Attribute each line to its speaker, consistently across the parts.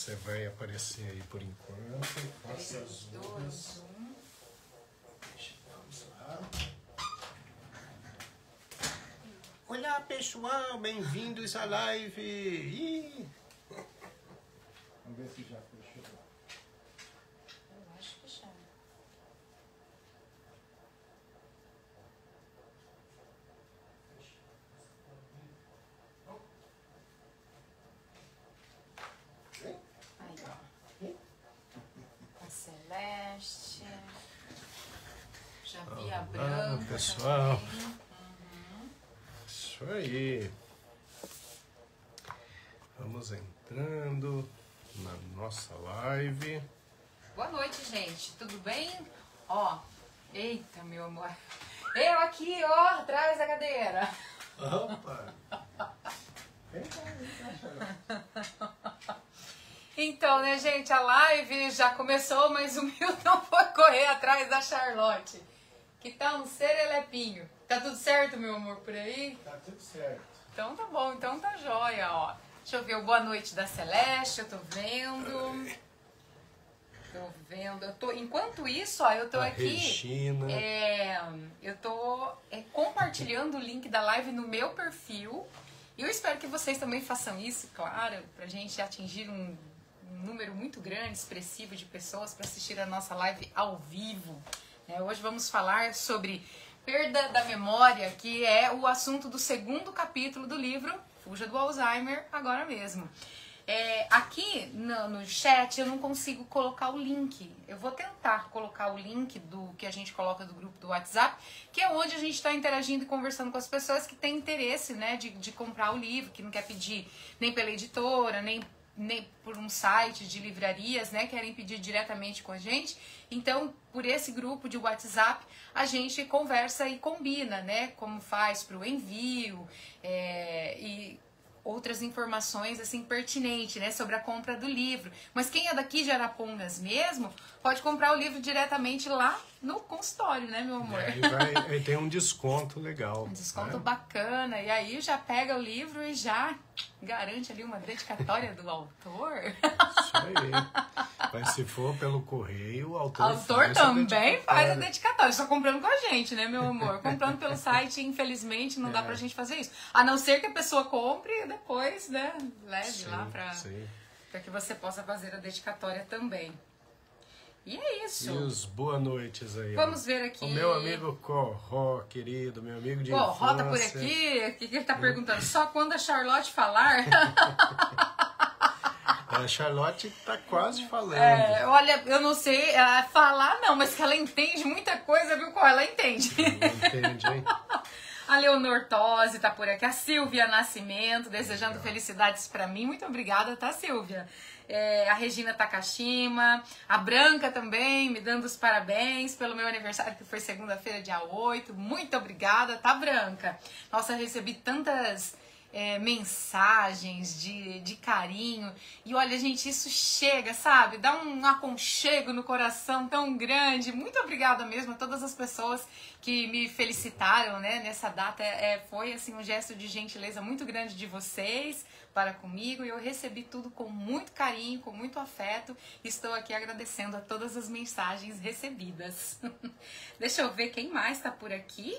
Speaker 1: Você vai aparecer aí por enquanto. Faça
Speaker 2: 3, 2, 1.
Speaker 1: Vamos lá. Olá pessoal, bem-vindos à live. Ih. Vamos ver se já fechou.
Speaker 2: Eu acho que já. Aí, ó. A Celeste. Já vi a Branca.
Speaker 1: Pessoal.
Speaker 2: Também.
Speaker 1: Isso aí. Vamos entrando na nossa live.
Speaker 2: Boa noite, gente. Tudo bem? Ó, eita, meu amor. Eu aqui, ó, atrás da cadeira.
Speaker 1: Opa!
Speaker 2: Então, né, gente, a live já começou, mas o Milton foi correr atrás da Charlotte, que tá um serelepinho. Tá tudo certo, meu amor, por aí?
Speaker 1: Tá tudo certo.
Speaker 2: Então tá bom, então tá jóia, ó. Deixa eu ver o boa noite da Celeste, eu tô vendo. Enquanto isso, ó, eu tô aqui.
Speaker 1: Regina.
Speaker 2: Eu tô compartilhando o link da live no meu perfil. E eu espero que vocês também façam isso, claro, pra gente atingir um número muito grande, expressivo de pessoas para assistir a nossa live ao vivo. Hoje vamos falar sobre perda da memória, que é o assunto do 2º capítulo do livro Fuja do Alzheimer agora mesmo. Aqui no chat eu não consigo colocar o link. Eu vou tentar colocar o link do que a gente coloca do grupo do WhatsApp, que é onde a gente está interagindo e conversando com as pessoas que têm interesse, né, de comprar o livro, que não quer pedir nem pela editora, nem por um site de livrarias, né, querem pedir diretamente com a gente. Então, por esse grupo de WhatsApp, a gente conversa e combina, né, como faz para o envio e outras informações assim pertinentes, né, sobre a compra do livro. Mas quem é daqui de Arapongas mesmo, pode comprar o livro diretamente lá no consultório, né, meu amor?
Speaker 1: Aí tem um desconto legal.
Speaker 2: Um desconto bacana. E aí já pega o livro e já garante ali uma dedicatória do autor.
Speaker 1: Isso aí. Mas se for pelo correio, o autor
Speaker 2: também faz a dedicatória. Só comprando com a gente, né, meu amor? Comprando pelo site, infelizmente, não dá pra gente fazer isso. A não ser que a pessoa compre e depois, né, leve lá pra que você possa fazer a dedicatória também. E é isso.
Speaker 1: E os boa noites aí.
Speaker 2: Vamos ver aqui.
Speaker 1: O meu amigo Corró, querido, meu amigo de infância.
Speaker 2: Corró tá por aqui. O que ele tá perguntando? Só quando a Charlotte falar?
Speaker 1: A Charlotte tá quase falando.
Speaker 2: Olha, eu não sei falar não, mas que ela entende muita coisa, viu, Corró? Ela entende.
Speaker 1: Entende, hein?
Speaker 2: A Leonor Tosi tá por aqui. A Silvia Nascimento, desejando felicidades pra mim. Muito obrigada, tá, Silvia? A Regina Takashima, a Branca também, me dando os parabéns pelo meu aniversário, que foi segunda-feira, dia 8. Muito obrigada, tá, Branca? Nossa, eu recebi tantas mensagens de carinho. E olha, gente, isso chega, sabe? Dá um aconchego no coração tão grande. Muito obrigada mesmo a todas as pessoas que me felicitaram, né, nessa data. Foi assim um gesto de gentileza muito grande de vocês para comigo, e eu recebi tudo com muito carinho, com muito afeto. Estou aqui agradecendo a todas as mensagens recebidas. Deixa eu ver quem mais está por aqui.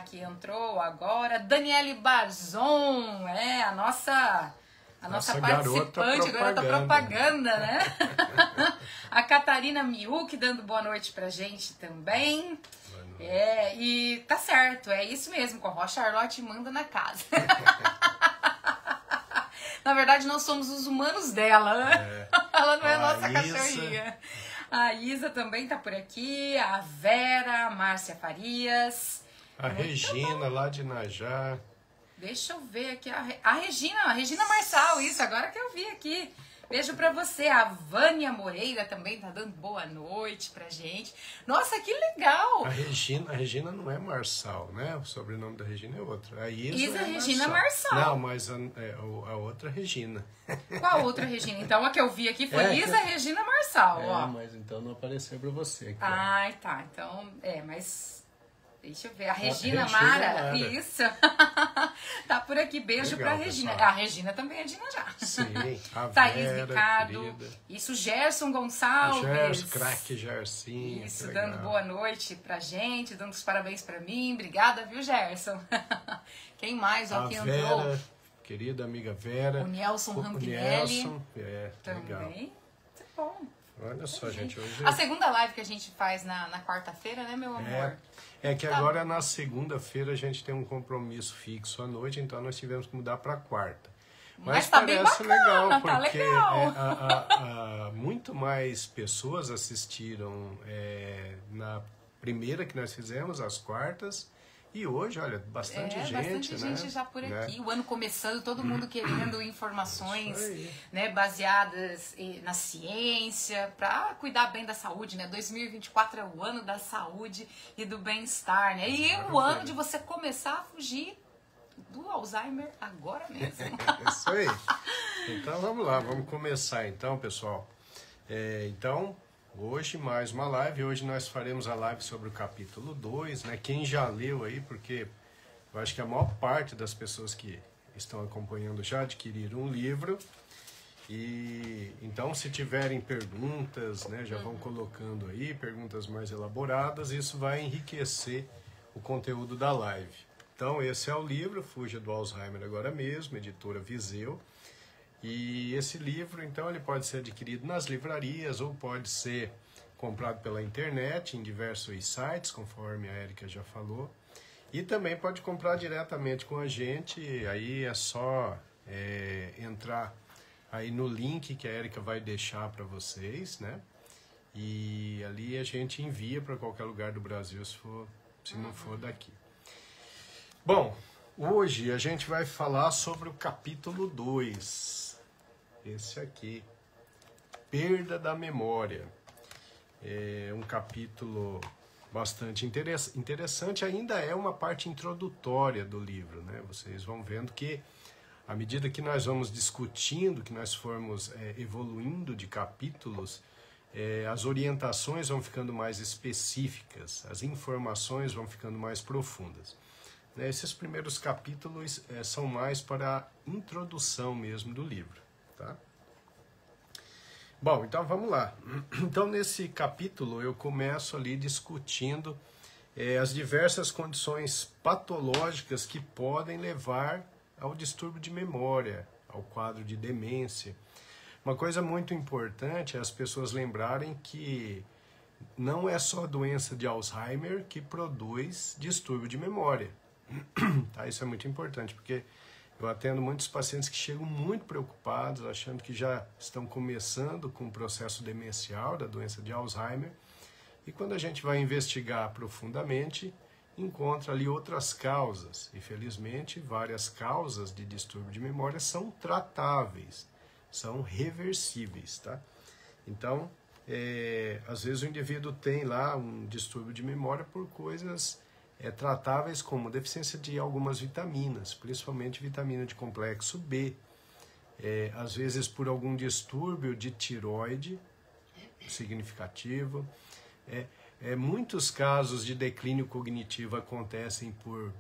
Speaker 2: Que entrou agora, Daniele Barzon, a nossa participante, garota propaganda, né? A Catarina Miuk dando boa noite pra gente também. E tá certo, é isso mesmo, com a Charlotte manda na casa. Na verdade, nós somos os humanos dela, né? Ela não é a nossa cachorrinha. A Isa também tá por aqui, a Vera, a Márcia Farias.
Speaker 1: A Regina, lá de Najá.
Speaker 2: Deixa eu ver aqui, a Regina Marçal, isso, agora que eu vi aqui. Beijo pra você. A Vânia Moreira também tá dando boa noite pra gente. Nossa, que legal!
Speaker 1: A Regina não é Marçal, né? O sobrenome da Regina é outro. A Isa é
Speaker 2: Regina Marçal.
Speaker 1: Não, mas a outra Regina.
Speaker 2: Qual outra Regina? Então a que eu vi aqui foi Isa Regina Marçal, ó.
Speaker 1: Mas então não apareceu pra você. Aqui,
Speaker 2: tá. Então, mas... Deixa eu ver, a Regina Mara, isso. Tá por aqui, beijo
Speaker 1: Legal,
Speaker 2: pra Regina.
Speaker 1: pessoal.
Speaker 2: A Regina também é de Inajá.
Speaker 1: Sim, a
Speaker 2: Thaís
Speaker 1: Vera,
Speaker 2: Ricardo,
Speaker 1: querida.
Speaker 2: isso, Gerson Gonçalves.
Speaker 1: Gerson, craque Gersinho.
Speaker 2: Isso,
Speaker 1: que
Speaker 2: dando
Speaker 1: legal.
Speaker 2: boa noite pra gente, dando os parabéns pra mim. Obrigada, viu, Gerson? Quem mais? Ó,
Speaker 1: A
Speaker 2: que
Speaker 1: Vera,
Speaker 2: entrou.
Speaker 1: querida amiga Vera.
Speaker 2: O Nelson
Speaker 1: O
Speaker 2: Rampinelli.
Speaker 1: Nelson, legal.
Speaker 2: Também. Muito bom.
Speaker 1: Olha só, gente, hoje...
Speaker 2: A segunda live que a gente faz na quarta-feira, né, meu amor?
Speaker 1: É que
Speaker 2: Tá.
Speaker 1: agora na segunda-feira a gente tem um compromisso fixo à noite, então nós tivemos que mudar para quarta.
Speaker 2: Mas tá bem bacana,
Speaker 1: porque
Speaker 2: tá legal.
Speaker 1: muito mais pessoas assistiram na primeira que nós fizemos, às quartas, e hoje, olha, bastante gente,
Speaker 2: bastante
Speaker 1: né?
Speaker 2: gente já por
Speaker 1: Né?
Speaker 2: aqui. O ano começando, todo mundo querendo informações,
Speaker 1: Isso aí.
Speaker 2: né, baseadas na ciência, para cuidar bem da saúde, né? 2024 é o ano da saúde e do bem-estar, né? E o ano de você começar a fugir do Alzheimer agora mesmo.
Speaker 1: É isso aí. Então vamos lá, vamos começar então, pessoal. Então, hoje mais uma live. Hoje nós faremos a live sobre o capítulo 2, né? Quem já leu aí, porque eu acho que a maior parte das pessoas que estão acompanhando já adquiriram um livro. E então, se tiverem perguntas, né, já vão colocando aí, perguntas mais elaboradas, isso vai enriquecer o conteúdo da live. Então, esse é o livro, Fuja do Alzheimer Agora Mesmo, editora Viseu. E esse livro, então, ele pode ser adquirido nas livrarias ou pode ser comprado pela internet, em diversos sites, conforme a Érica já falou. E também pode comprar diretamente com a gente, aí é só entrar aí no link que a Érica vai deixar para vocês, né? E ali a gente envia para qualquer lugar do Brasil, se não for daqui. Bom, hoje a gente vai falar sobre o capítulo 2. Esse aqui, Perda da Memória. É um capítulo bastante interessante, ainda é uma parte introdutória do livro, né? Vocês vão vendo que, à medida que nós vamos discutindo, que nós formos evoluindo de capítulos, as orientações vão ficando mais específicas, as informações vão ficando mais profundas. Esses primeiros capítulos são mais para a introdução mesmo do livro. Tá? Bom, então vamos lá. Então, nesse capítulo, eu começo ali discutindo as diversas condições patológicas que podem levar ao distúrbio de memória, ao quadro de demência. Uma coisa muito importante é as pessoas lembrarem que não é só a doença de Alzheimer que produz distúrbio de memória. Tá? Isso é muito importante, porque eu atendo muitos pacientes que chegam muito preocupados, achando que já estão começando com o processo demencial da doença de Alzheimer, e quando a gente vai investigar profundamente, encontra ali outras causas. E felizmente, várias causas de distúrbio de memória são tratáveis, são reversíveis, tá? Então, às vezes o indivíduo tem lá um distúrbio de memória por coisas tratáveis como deficiência de algumas vitaminas, principalmente vitamina de complexo B, às vezes por algum distúrbio de tireoide significativo. Muitos casos de declínio cognitivo acontecem por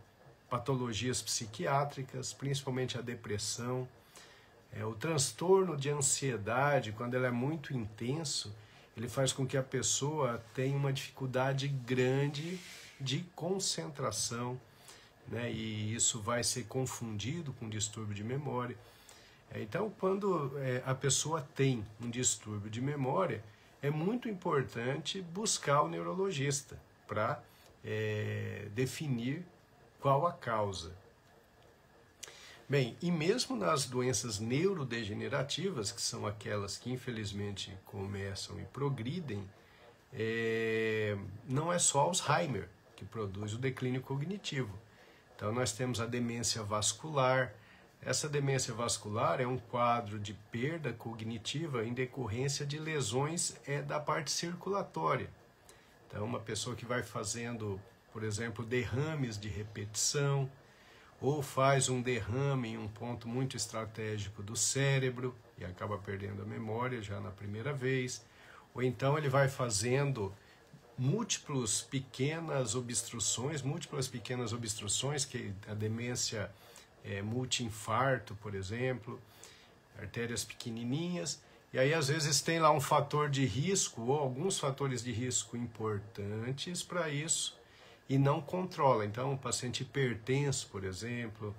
Speaker 1: patologias psiquiátricas, principalmente a depressão. O transtorno de ansiedade, quando ele é muito intenso, ele faz com que a pessoa tenha uma dificuldade grande de concentração, né? E isso vai ser confundido com distúrbio de memória. Então, quando a pessoa tem um distúrbio de memória, é muito importante buscar o neurologista para definir qual a causa. Bem, e mesmo nas doenças neurodegenerativas, que são aquelas que infelizmente começam e progridem, não é só Alzheimer que produz o declínio cognitivo. Então nós temos a demência vascular. Essa demência vascular é um quadro de perda cognitiva em decorrência de lesões da parte circulatória. Então uma pessoa que vai fazendo, por exemplo, derrames de repetição, ou faz um derrame em um ponto muito estratégico do cérebro e acaba perdendo a memória já na primeira vez, ou então ele vai fazendo múltiplas pequenas obstruções que a demência multi-infarto, por exemplo, artérias pequenininhas. E aí, às vezes, tem lá um fator de risco, ou alguns fatores de risco importantes para isso, e não controla. Então, um paciente hipertenso, por exemplo,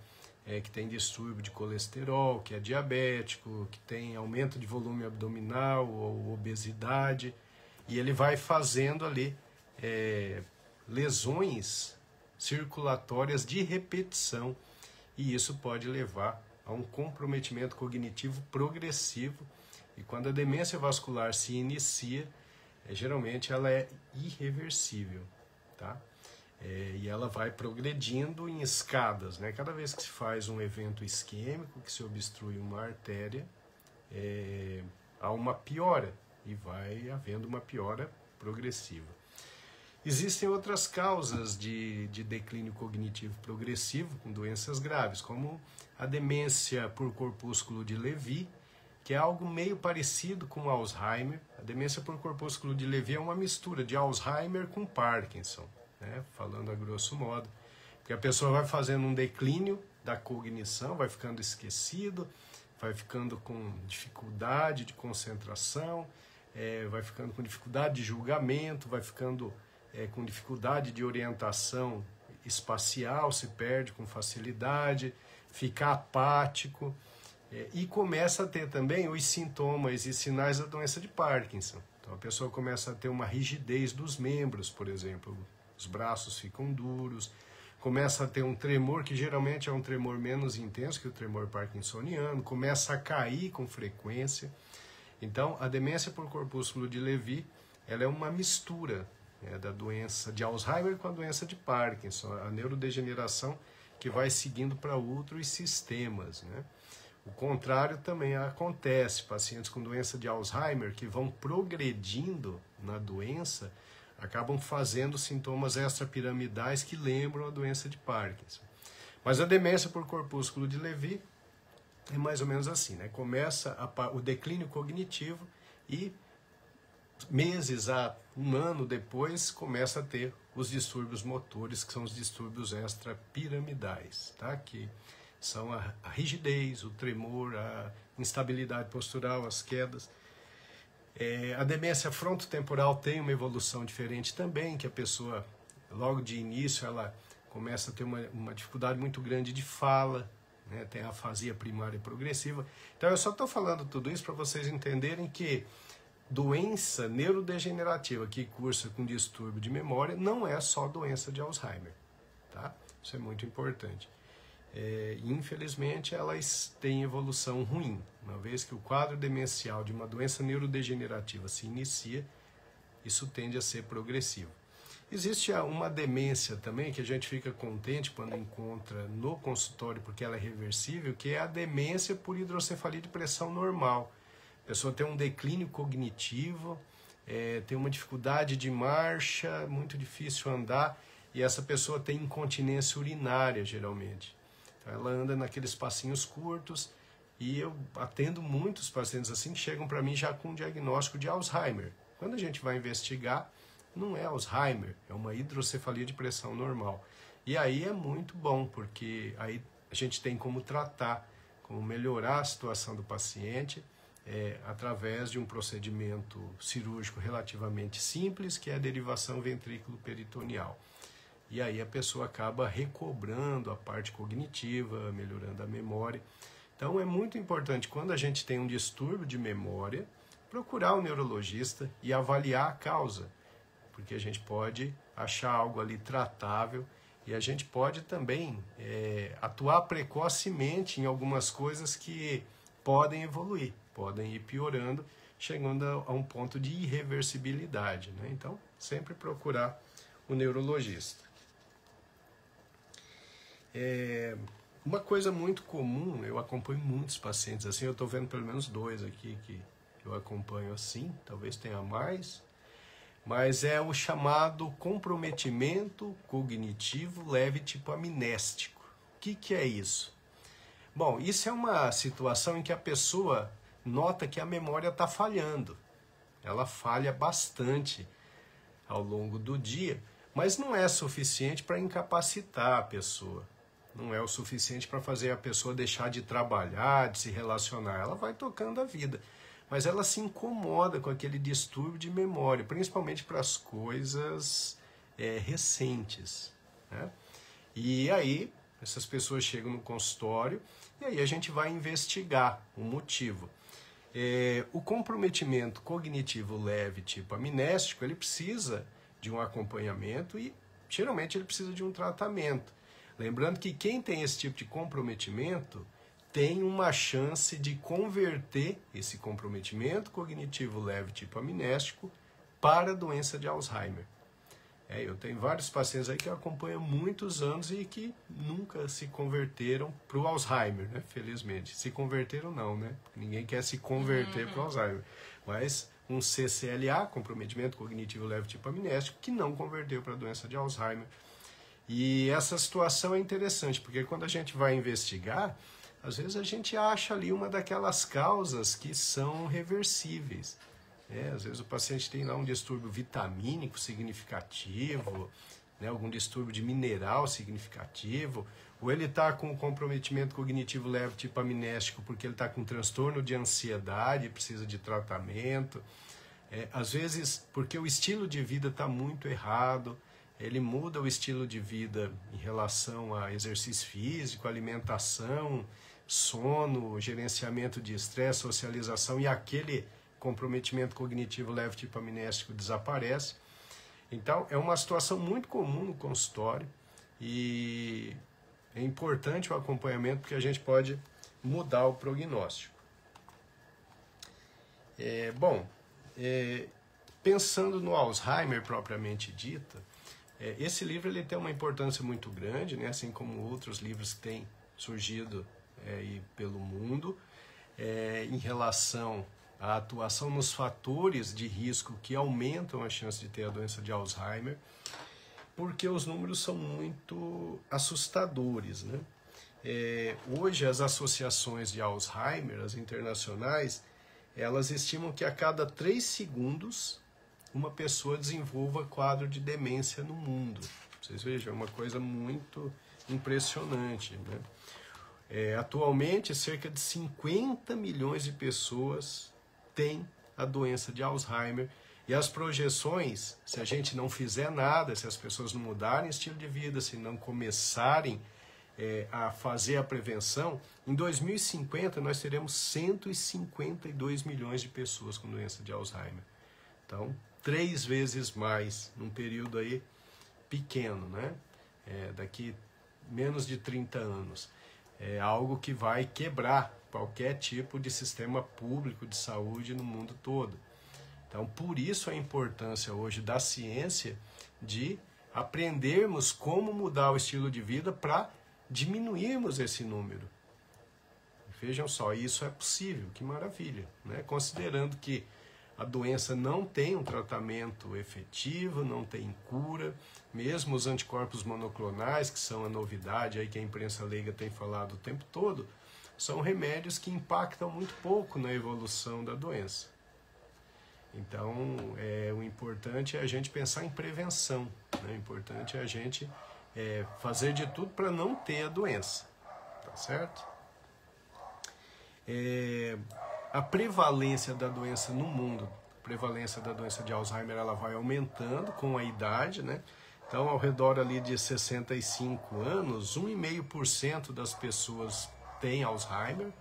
Speaker 1: que tem distúrbio de colesterol, que é diabético, que tem aumento de volume abdominal ou obesidade, e ele vai fazendo ali lesões circulatórias de repetição, e isso pode levar a um comprometimento cognitivo progressivo. E quando a demência vascular se inicia, geralmente ela é irreversível, tá? E ela vai progredindo em escadas, né? Cada vez que se faz um evento isquêmico, que se obstrui uma artéria, há uma piora, e vai havendo uma piora progressiva. Existem outras causas de declínio cognitivo progressivo, com doenças graves, como a demência por corpúsculo de Lewy, que é algo meio parecido com Alzheimer. A demência por corpúsculo de Lewy é uma mistura de Alzheimer com Parkinson, né? Falando a grosso modo. Porque a pessoa vai fazendo um declínio da cognição, vai ficando esquecido, vai ficando com dificuldade de concentração, vai ficando com dificuldade de julgamento, vai ficando com dificuldade de orientação espacial, se perde com facilidade, fica apático. E começa a ter também os sintomas e sinais da doença de Parkinson. Então a pessoa começa a ter uma rigidez dos membros, por exemplo, os braços ficam duros, começa a ter um tremor, que geralmente é um tremor menos intenso que o tremor parkinsoniano, começa a cair com frequência. Então a demência por corpúsculo de Lewy, ela é uma mistura da doença de Alzheimer com a doença de Parkinson, a neurodegeneração que vai seguindo para outros sistemas, né? O contrário também acontece, pacientes com doença de Alzheimer que vão progredindo na doença, acabam fazendo sintomas extrapiramidais que lembram a doença de Parkinson. Mas a demência por corpúsculo de Lewy é mais ou menos assim, né? Começa o declínio cognitivo e meses a um ano depois começa a ter os distúrbios motores, que são os distúrbios extrapiramidais, tá? Que são a rigidez, o tremor, a instabilidade postural, as quedas. A demência frontotemporal tem uma evolução diferente também, que a pessoa, logo de início, ela começa a ter uma dificuldade muito grande de fala, né? Tem a afasia primária progressiva. Então eu só estou falando tudo isso para vocês entenderem que doença neurodegenerativa que cursa com distúrbio de memória não é só doença de Alzheimer, tá? Isso é muito importante. Infelizmente elas têm evolução ruim, uma vez que o quadro demencial de uma doença neurodegenerativa se inicia, isso tende a ser progressivo. Existe uma demência também que a gente fica contente quando encontra no consultório, porque ela é reversível, que é a demência por hidrocefalia de pressão normal. A pessoa tem um declínio cognitivo, tem uma dificuldade de marcha, muito difícil andar, e essa pessoa tem incontinência urinária geralmente. Ela anda naqueles passinhos curtos, e eu atendo muitos pacientes assim que chegam para mim já com um diagnóstico de Alzheimer. Quando a gente vai investigar, não é Alzheimer, é uma hidrocefalia de pressão normal. E aí é muito bom, porque aí a gente tem como tratar, como melhorar a situação do paciente, através de um procedimento cirúrgico relativamente simples, que é a derivação ventrículo-peritoneal. E aí a pessoa acaba recobrando a parte cognitiva, melhorando a memória. Então é muito importante, quando a gente tem um distúrbio de memória, procurar um neurologista e avaliar a causa, porque a gente pode achar algo ali tratável e a gente pode também atuar precocemente em algumas coisas que podem evoluir, podem ir piorando, chegando a um ponto de irreversibilidade, né? Então, sempre procurar o neurologista. Uma coisa muito comum, eu acompanho muitos pacientes assim, eu estou vendo pelo menos 2 aqui que eu acompanho assim, talvez tenha mais, mas é o chamado comprometimento cognitivo leve tipo amnéstico. O que é isso? Bom, isso é uma situação em que a pessoa nota que a memória está falhando. Ela falha bastante ao longo do dia, mas não é suficiente para incapacitar a pessoa. não é o suficiente para fazer a pessoa deixar de trabalhar, de se relacionar. Ela vai tocando a vida, mas ela se incomoda com aquele distúrbio de memória, principalmente para as coisas recentes, né? E aí essas pessoas chegam no consultório e aí a gente vai investigar o motivo. O comprometimento cognitivo leve, tipo amnésico, ele precisa de um acompanhamento e geralmente ele precisa de um tratamento. Lembrando que quem tem esse tipo de comprometimento tem uma chance de converter esse comprometimento cognitivo leve, tipo amnésico, para a doença de Alzheimer. Eu tenho vários pacientes aí que eu acompanho há muitos anos e que nunca se converteram para o Alzheimer, né? Felizmente. Se converteram não, né? Ninguém quer se converter para o Alzheimer. Mas um CCLA, comprometimento cognitivo leve tipo amnésico, que não converteu para a doença de Alzheimer. E essa situação é interessante, porque quando a gente vai investigar, às vezes a gente acha ali uma daquelas causas que são reversíveis. Às vezes o paciente tem lá um distúrbio vitamínico significativo, né, algum distúrbio de mineral significativo, ou ele está com comprometimento cognitivo leve tipo amnésico porque ele está com transtorno de ansiedade e precisa de tratamento. Às vezes porque o estilo de vida está muito errado, ele muda o estilo de vida em relação a exercício físico, alimentação, sono, gerenciamento de estresse, socialização, e aquele comprometimento cognitivo leve tipo amnésico desaparece. Então, é uma situação muito comum no consultório e é importante o acompanhamento porque a gente pode mudar o prognóstico. Pensando no Alzheimer propriamente dita, esse livro ele tem uma importância muito grande, né, assim como outros livros que têm surgido aí pelo mundo, em relação a atuação nos fatores de risco que aumentam a chance de ter a doença de Alzheimer, porque os números são muito assustadores, né? Hoje as associações de Alzheimer, as internacionais, elas estimam que a cada 3 segundos uma pessoa desenvolva quadro de demência no mundo. Vocês vejam, é uma coisa muito impressionante, né? Atualmente, cerca de 50 milhões de pessoas tem a doença de Alzheimer, e as projeções, se a gente não fizer nada, se as pessoas não mudarem estilo de vida, se não começarem a fazer a prevenção, em 2050 nós teremos 152 milhões de pessoas com doença de Alzheimer. Então, 3 vezes mais num período aí pequeno, né? Daqui menos de 30 anos. É algo que vai quebrar qualquer tipo de sistema público de saúde no mundo todo. Então, por isso a importância hoje da ciência de aprendermos como mudar o estilo de vida para diminuirmos esse número. Vejam só, isso é possível, que maravilha, né? Considerando que a doença não tem um tratamento efetivo, não tem cura, mesmo os anticorpos monoclonais, que são a novidade aí que a imprensa leiga tem falado o tempo todo, são remédios que impactam muito pouco na evolução da doença. Então, o importante é a gente pensar em prevenção, né? O importante é a gente fazer de tudo para não ter a doença, tá certo? A prevalência da doença no mundo, a prevalência da doença de Alzheimer, ela vai aumentando com a idade, né? Então, ao redor ali de 65 anos, 1,5% das pessoas têm Alzheimer.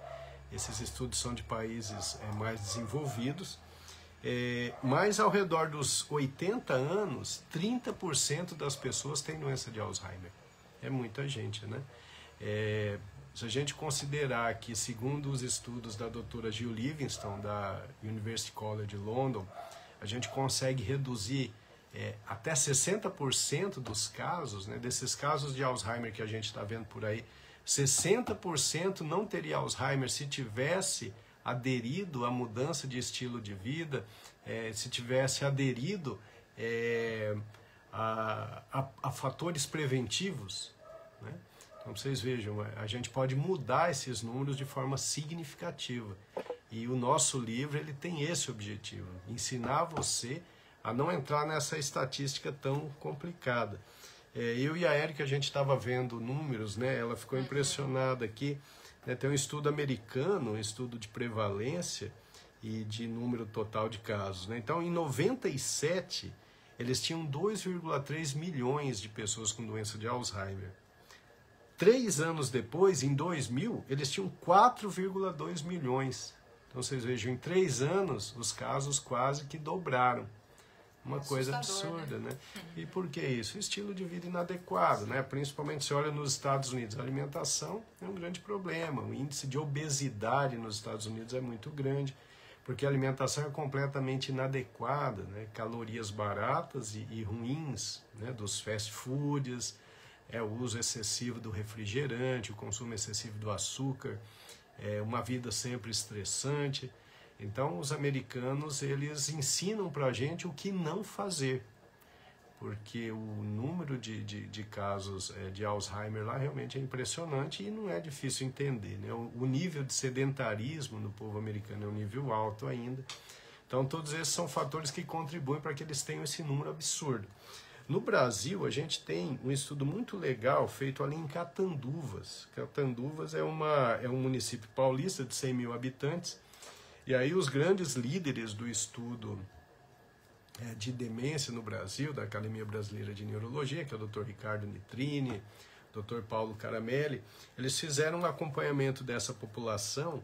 Speaker 1: Esses estudos são de países mais desenvolvidos. Mas ao redor dos 80 anos, 30% das pessoas têm doença de Alzheimer. É muita gente, né? Se a gente considerar que, segundo os estudos da doutora Jill Livingston, da University College London, a gente consegue reduzir até 60% dos casos, né, desses casos de Alzheimer que a gente está vendo por aí, 60% não teria Alzheimer se tivesse aderido à mudança de estilo de vida, se tivesse aderido a fatores preventivos, né? Então vocês vejam, a gente pode mudar esses números de forma significativa. E o nosso livro ele tem esse objetivo, ensinar você a não entrar nessa estatística tão complicada. Eu e a Érica, a gente estava vendo números, né? Ela ficou impressionada aqui. Né? Tem um estudo americano, um estudo de prevalência e de número total de casos. Né? Então, em 97, eles tinham 2,3 milhões de pessoas com doença de Alzheimer. 3 anos depois, em 2000, eles tinham 4,2 milhões. Então, vocês vejam, em 3 anos, os casos quase que dobraram. Uma coisa absurda, né? E por que isso? Estilo de vida inadequado, né? Principalmente se olha nos Estados Unidos, a alimentação é um grande problema. O índice de obesidade nos Estados Unidos é muito grande, porque a alimentação é completamente inadequada, né? Calorias baratas e ruins, né? Dos fast foods, o uso excessivo do refrigerante, o consumo excessivo do açúcar, uma vida sempre estressante. Então, os americanos, eles ensinam para a gente o que não fazer, porque o número de casos de Alzheimer lá realmente é impressionante e não é difícil entender, né? O nível de sedentarismo no povo americano é um nível alto ainda. Então, todos esses são fatores que contribuem para que eles tenham esse número absurdo. No Brasil, a gente tem um estudo muito legal feito ali em Catanduvas. Catanduvas é um município paulista de 100 mil habitantes. E aí os grandes líderes do estudo de demência no Brasil, da Academia Brasileira de Neurologia, que é o Dr. Ricardo Nitrini, Dr. Paulo Caramelli, eles fizeram um acompanhamento dessa população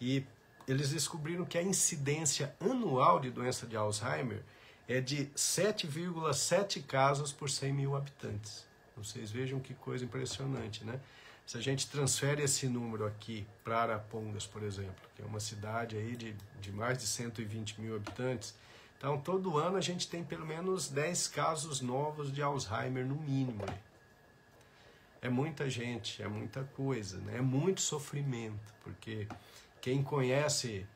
Speaker 1: e eles descobriram que a incidência anual de doença de Alzheimer é de 7,7 casos por 100 mil habitantes. Vocês vejam que coisa impressionante, né? Se a gente transfere esse número aqui para Arapongas, por exemplo, que é uma cidade aí de mais de 120 mil habitantes, então todo ano a gente tem pelo menos 10 casos novos de Alzheimer no mínimo. É muita gente, é muita coisa, né? É muito sofrimento, porque quem conhece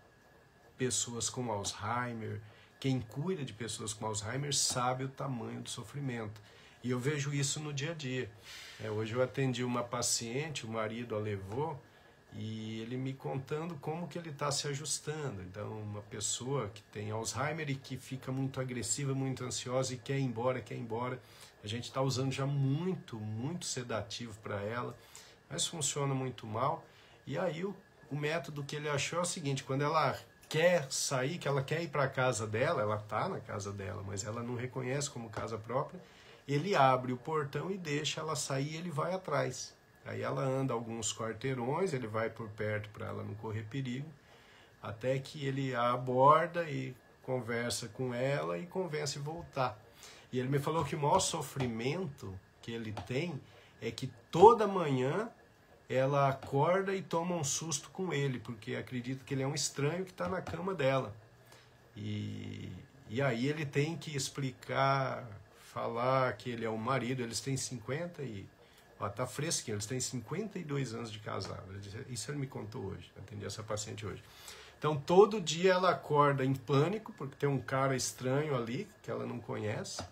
Speaker 1: pessoas com Alzheimer, quem cuida de pessoas com Alzheimer sabe o tamanho do sofrimento. E eu vejo isso no dia a dia. Hoje eu atendi uma paciente, o marido a levou, e ele me contando como que ele está se ajustando. Então, uma pessoa que tem Alzheimer e que fica muito agressiva, muito ansiosa e quer ir embora. A gente está usando já muito sedativo para ela, mas funciona muito mal. E aí o método que ele achou é o seguinte: quando ela quer sair, que ela quer ir para a casa dela, ela está na casa dela, mas ela não reconhece como casa própria, ele abre o portão e deixa ela sair e ele vai atrás. Aí ela anda alguns quarteirões, ele vai por perto para ela não correr perigo, até que ele a aborda e conversa com ela e convence a voltar. E ele me falou que o maior sofrimento que ele tem é que toda manhã ela acorda e toma um susto com ele, porque acredita que ele é um estranho que está na cama dela. E aí ele tem que explicar, falar que ele é o marido. Eles têm 50 e... tá fresquinho, eles têm 52 anos de casado. Isso ele me contou hoje, eu atendi essa paciente hoje. Então todo dia ela acorda em pânico, porque tem um cara estranho ali, que ela não conhece,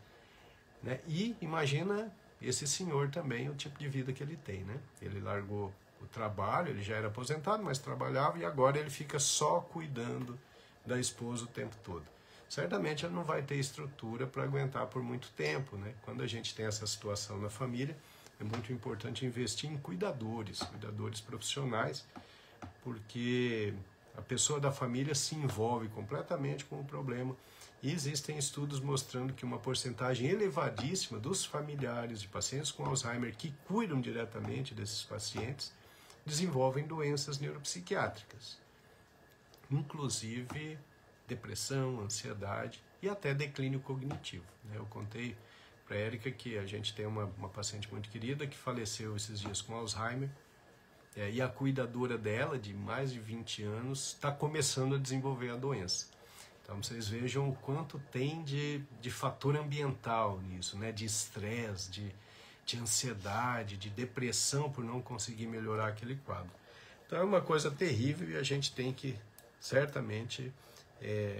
Speaker 1: né? E imagina esse senhor também, o tipo de vida que ele tem, né? Ele largou o trabalho, ele já era aposentado, mas trabalhava, e agora ele fica só cuidando da esposa o tempo todo. Certamente ele não vai ter estrutura para aguentar por muito tempo, né? Quando a gente tem essa situação na família, é muito importante investir em cuidadores profissionais, porque a pessoa da família se envolve completamente com o problema. E existem estudos mostrando que uma porcentagem elevadíssima dos familiares de pacientes com Alzheimer que cuidam diretamente desses pacientes desenvolvem doenças neuropsiquiátricas, inclusive depressão, ansiedade e até declínio cognitivo. Eu contei para a Érica que a gente tem uma paciente muito querida que faleceu esses dias com Alzheimer, e a cuidadora dela, de mais de 20 anos, está começando a desenvolver a doença. Então vocês vejam o quanto tem de fator ambiental nisso, né? De estresse, de ansiedade, de depressão por não conseguir melhorar aquele quadro. Então é uma coisa terrível e a gente tem que certamente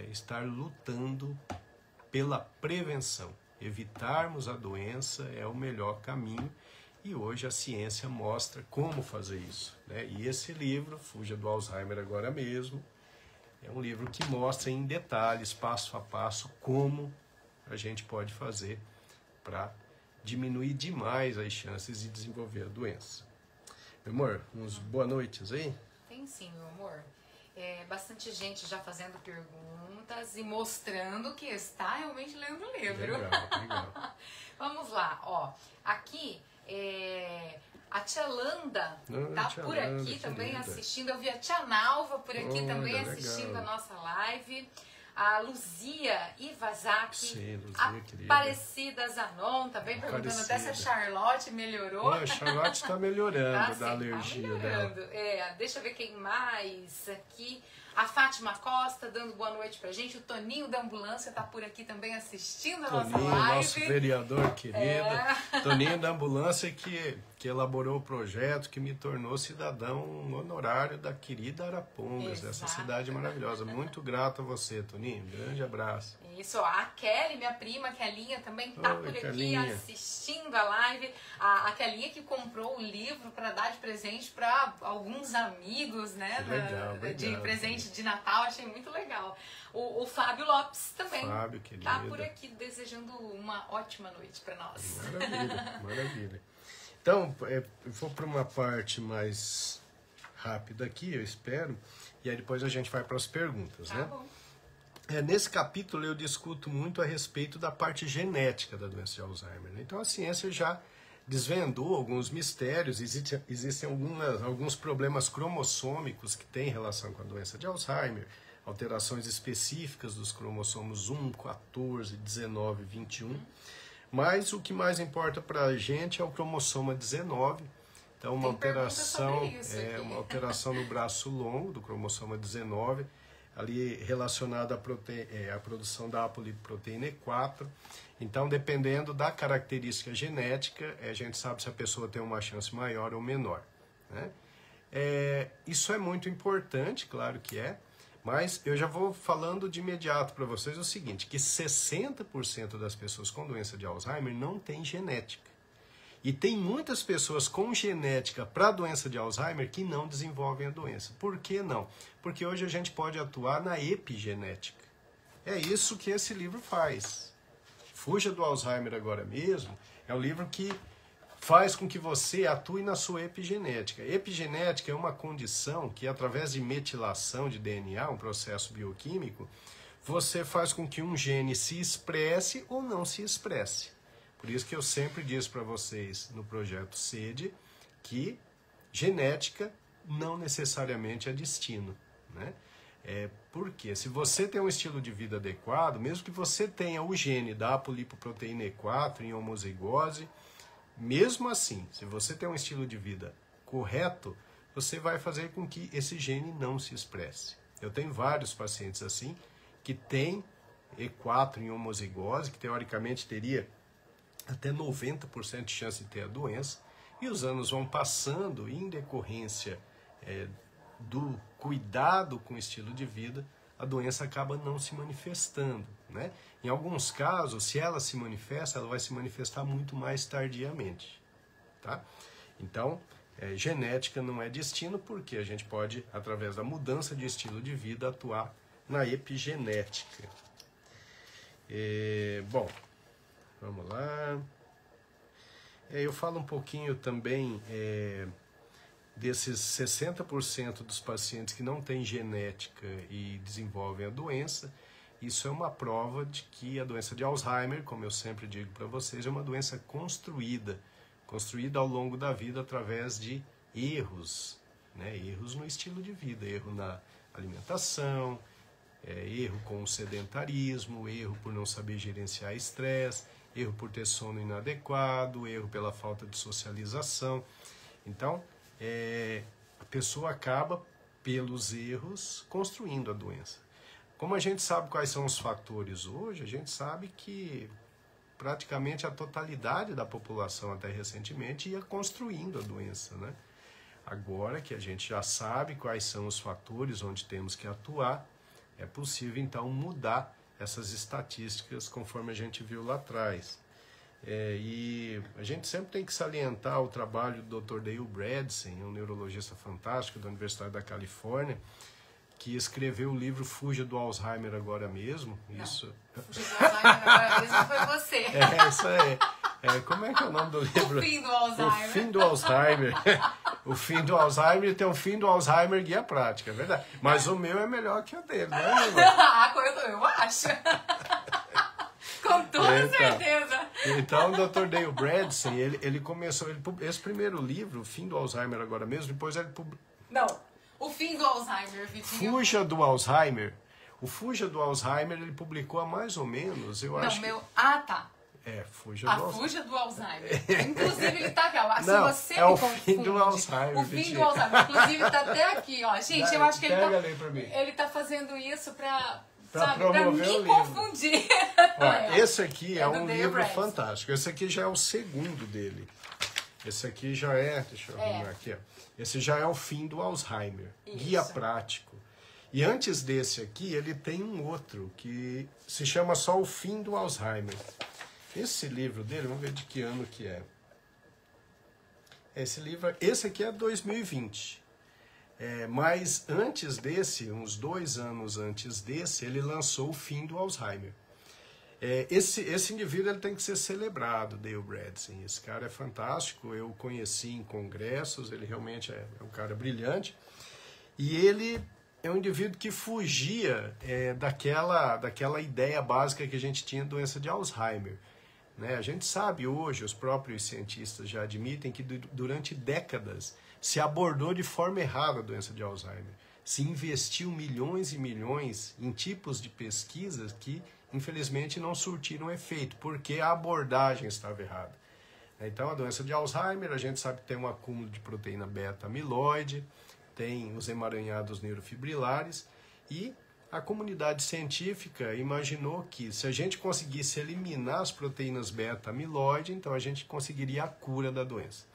Speaker 1: estar lutando pela prevenção. Evitarmos a doença é o melhor caminho e hoje a ciência mostra como fazer isso, né? E esse livro, Fuja do Alzheimer Agora Mesmo, é um livro que mostra em detalhes, passo a passo, como a gente pode fazer para diminuir demais as chances de desenvolver a doença. Meu amor, uns boa noites aí?
Speaker 2: Tem sim, meu amor. Bastante gente já fazendo perguntas e mostrando que está realmente lendo o livro.
Speaker 1: Legal.
Speaker 2: Vamos lá, ó. Aqui, a tia Landa tá
Speaker 1: tia
Speaker 2: por
Speaker 1: Landa,
Speaker 2: aqui também
Speaker 1: querida.
Speaker 2: assistindo. Eu vi a tia Nalva por aqui também
Speaker 1: Legal.
Speaker 2: assistindo a nossa live. A Luzia Iwasaki,
Speaker 1: Sim, Luzia, querida.
Speaker 2: Aparecida Zanon também perguntando até se a Charlotte melhorou.
Speaker 1: A Charlotte está melhorando
Speaker 2: Sim,
Speaker 1: da alergia
Speaker 2: tá melhorando.
Speaker 1: dela.
Speaker 2: Deixa eu ver quem mais aqui. A Fátima Costa dando boa noite pra gente. O Toninho da Ambulância tá por aqui também assistindo a nossa
Speaker 1: Toninho,
Speaker 2: live.
Speaker 1: nosso vereador querido. Toninho da Ambulância que elaborou o projeto que me tornou cidadão honorário da querida Arapongas, dessa cidade maravilhosa. Muito grato a você, Toninho. Grande abraço.
Speaker 2: Isso, ó, a Kelly, minha prima, Kelinha, também tá por aqui
Speaker 1: Kelinha.
Speaker 2: assistindo a live. A Kelinha que comprou o livro para dar de presente para alguns amigos, né?
Speaker 1: Legal,
Speaker 2: de presente de Natal, achei muito legal. O Fábio Lopes também
Speaker 1: Fábio, querido.
Speaker 2: tá por aqui desejando uma ótima noite para nós.
Speaker 1: Maravilha. Então, eu vou para uma parte mais rápida aqui, eu espero, e aí depois a gente vai para as perguntas, né?
Speaker 2: Bom.
Speaker 1: Nesse capítulo eu discuto muito a respeito da parte genética da doença de Alzheimer, né? Então a ciência já desvendou alguns mistérios, existem alguns problemas cromossômicos que têm relação com a doença de Alzheimer, alterações específicas dos cromossomos 1, 14, 19 e 21, mas o que mais importa para a gente é o cromossoma 19, então uma alteração no braço longo do cromossoma 19, ali relacionada à produção da apolipoproteína E4. Então, dependendo da característica genética, a gente sabe se a pessoa tem uma chance maior ou menor, né? Isso é muito importante, claro que é, mas eu já vou falando de imediato para vocês o seguinte, que 60% das pessoas com doença de Alzheimer não tem genética. E tem muitas pessoas com genética para a doença de Alzheimer que não desenvolvem a doença. Por que não? Porque hoje a gente pode atuar na epigenética. É isso que esse livro faz. Fuja do Alzheimer agora mesmo é um livro que faz com que você atue na sua epigenética. Epigenética é uma condição que, através de metilação de DNA, um processo bioquímico, você faz com que um gene se expresse ou não se expresse. Por isso que eu sempre disse para vocês no projeto SED que genética não necessariamente é destino, né? Porque se você tem um estilo de vida adequado, mesmo que você tenha o gene da apolipoproteína E4 em homozigose, mesmo assim, se você tem um estilo de vida correto, você vai fazer com que esse gene não se expresse. Eu tenho vários pacientes assim, que têm E4 em homozigose, que teoricamente teria até 90% de chance de ter a doença, e os anos vão passando e em decorrência do cuidado com o estilo de vida, a doença acaba não se manifestando, né? Em alguns casos, se ela se manifesta, ela vai se manifestar muito mais tardiamente, tá? Então, genética não é destino, porque a gente pode, através da mudança de estilo de vida, atuar na epigenética. Bom, vamos lá. Eu falo um pouquinho também desses 60% dos pacientes que não têm genética e desenvolvem a doença. Isso é uma prova de que a doença de Alzheimer, como eu sempre digo para vocês, é uma doença construída ao longo da vida através de erros, né? Erros no estilo de vida, erro na alimentação, erro com o sedentarismo, erro por não saber gerenciar estresse, erro por ter sono inadequado, erro pela falta de socialização. Então, a pessoa acaba, pelos erros, construindo a doença. Como a gente sabe quais são os fatores hoje, a gente sabe que praticamente a totalidade da população até recentemente ia construindo a doença, né? Agora que a gente já sabe quais são os fatores onde temos que atuar, é possível então mudar essas estatísticas conforme a gente viu lá atrás. E a gente sempre tem que salientar o trabalho do Dr. Dale Bredesen, um neurologista fantástico da Universidade da Califórnia, que escreveu o livro Fuja do Alzheimer Agora Mesmo.
Speaker 2: Não, Fuja do Alzheimer Agora Mesmo foi você.
Speaker 1: Isso aí. Como é que é o nome do livro?
Speaker 2: O Fim do Alzheimer.
Speaker 1: O Fim do Alzheimer. O Fim do Alzheimer tem o Fim do Alzheimer Guia Prática, é verdade. Mas o meu é melhor que o dele, não é, meu?
Speaker 2: Eu acho. Com toda certeza.
Speaker 1: Então, o Dr. Dale Bredesen, ele começou, esse primeiro livro, O Fim do Alzheimer agora mesmo, depois ele publicou...
Speaker 2: Não, O Fim do Alzheimer, Vitinho.
Speaker 1: Fuja do Alzheimer. O Fuja do Alzheimer, ele publicou há mais ou menos, eu acho
Speaker 2: Não, Ah, tá.
Speaker 1: Fuja do Alzheimer.
Speaker 2: Fuja do Alzheimer. Inclusive, ele tá aqui, ó. Se
Speaker 1: Não,
Speaker 2: você
Speaker 1: é
Speaker 2: me
Speaker 1: o
Speaker 2: confunde,
Speaker 1: Fim do Alzheimer.
Speaker 2: O Fim do Alzheimer. Inclusive, tá até aqui, ó. Gente, eu acho que ele tá fazendo isso pra
Speaker 1: promover
Speaker 2: me confundir.
Speaker 1: Ó, esse aqui é um livro
Speaker 2: Bredesen.
Speaker 1: fantástico. Esse aqui já é o segundo dele. Esse aqui já deixa eu arrumar aqui, ó. Esse já é o Fim do Alzheimer.
Speaker 2: Isso.
Speaker 1: Guia prático. E antes desse aqui, ele tem um outro que se chama só O Fim do Alzheimer. Esse livro dele, vamos ver de que ano que é. Esse aqui é 2020. Mas antes desse, uns 2 anos antes desse, ele lançou O Fim do Alzheimer. Esse indivíduo ele tem que ser celebrado, Dale Bredesen. Esse cara é fantástico, eu o conheci em congressos, ele realmente é um cara brilhante. E ele é um indivíduo que fugia daquela ideia básica que a gente tinha de doença de Alzheimer. Né? A gente sabe hoje, os próprios cientistas já admitem que durante décadas se abordou de forma errada a doença de Alzheimer. Se investiu milhões e milhões em tipos de pesquisas que, infelizmente, não surtiram efeito, porque a abordagem estava errada. Então, a doença de Alzheimer, a gente sabe que tem um acúmulo de proteína beta-amiloide, tem os emaranhados neurofibrilares, e a comunidade científica imaginou que se a gente conseguisse eliminar as proteínas beta-amiloide, então a gente conseguiria a cura da doença.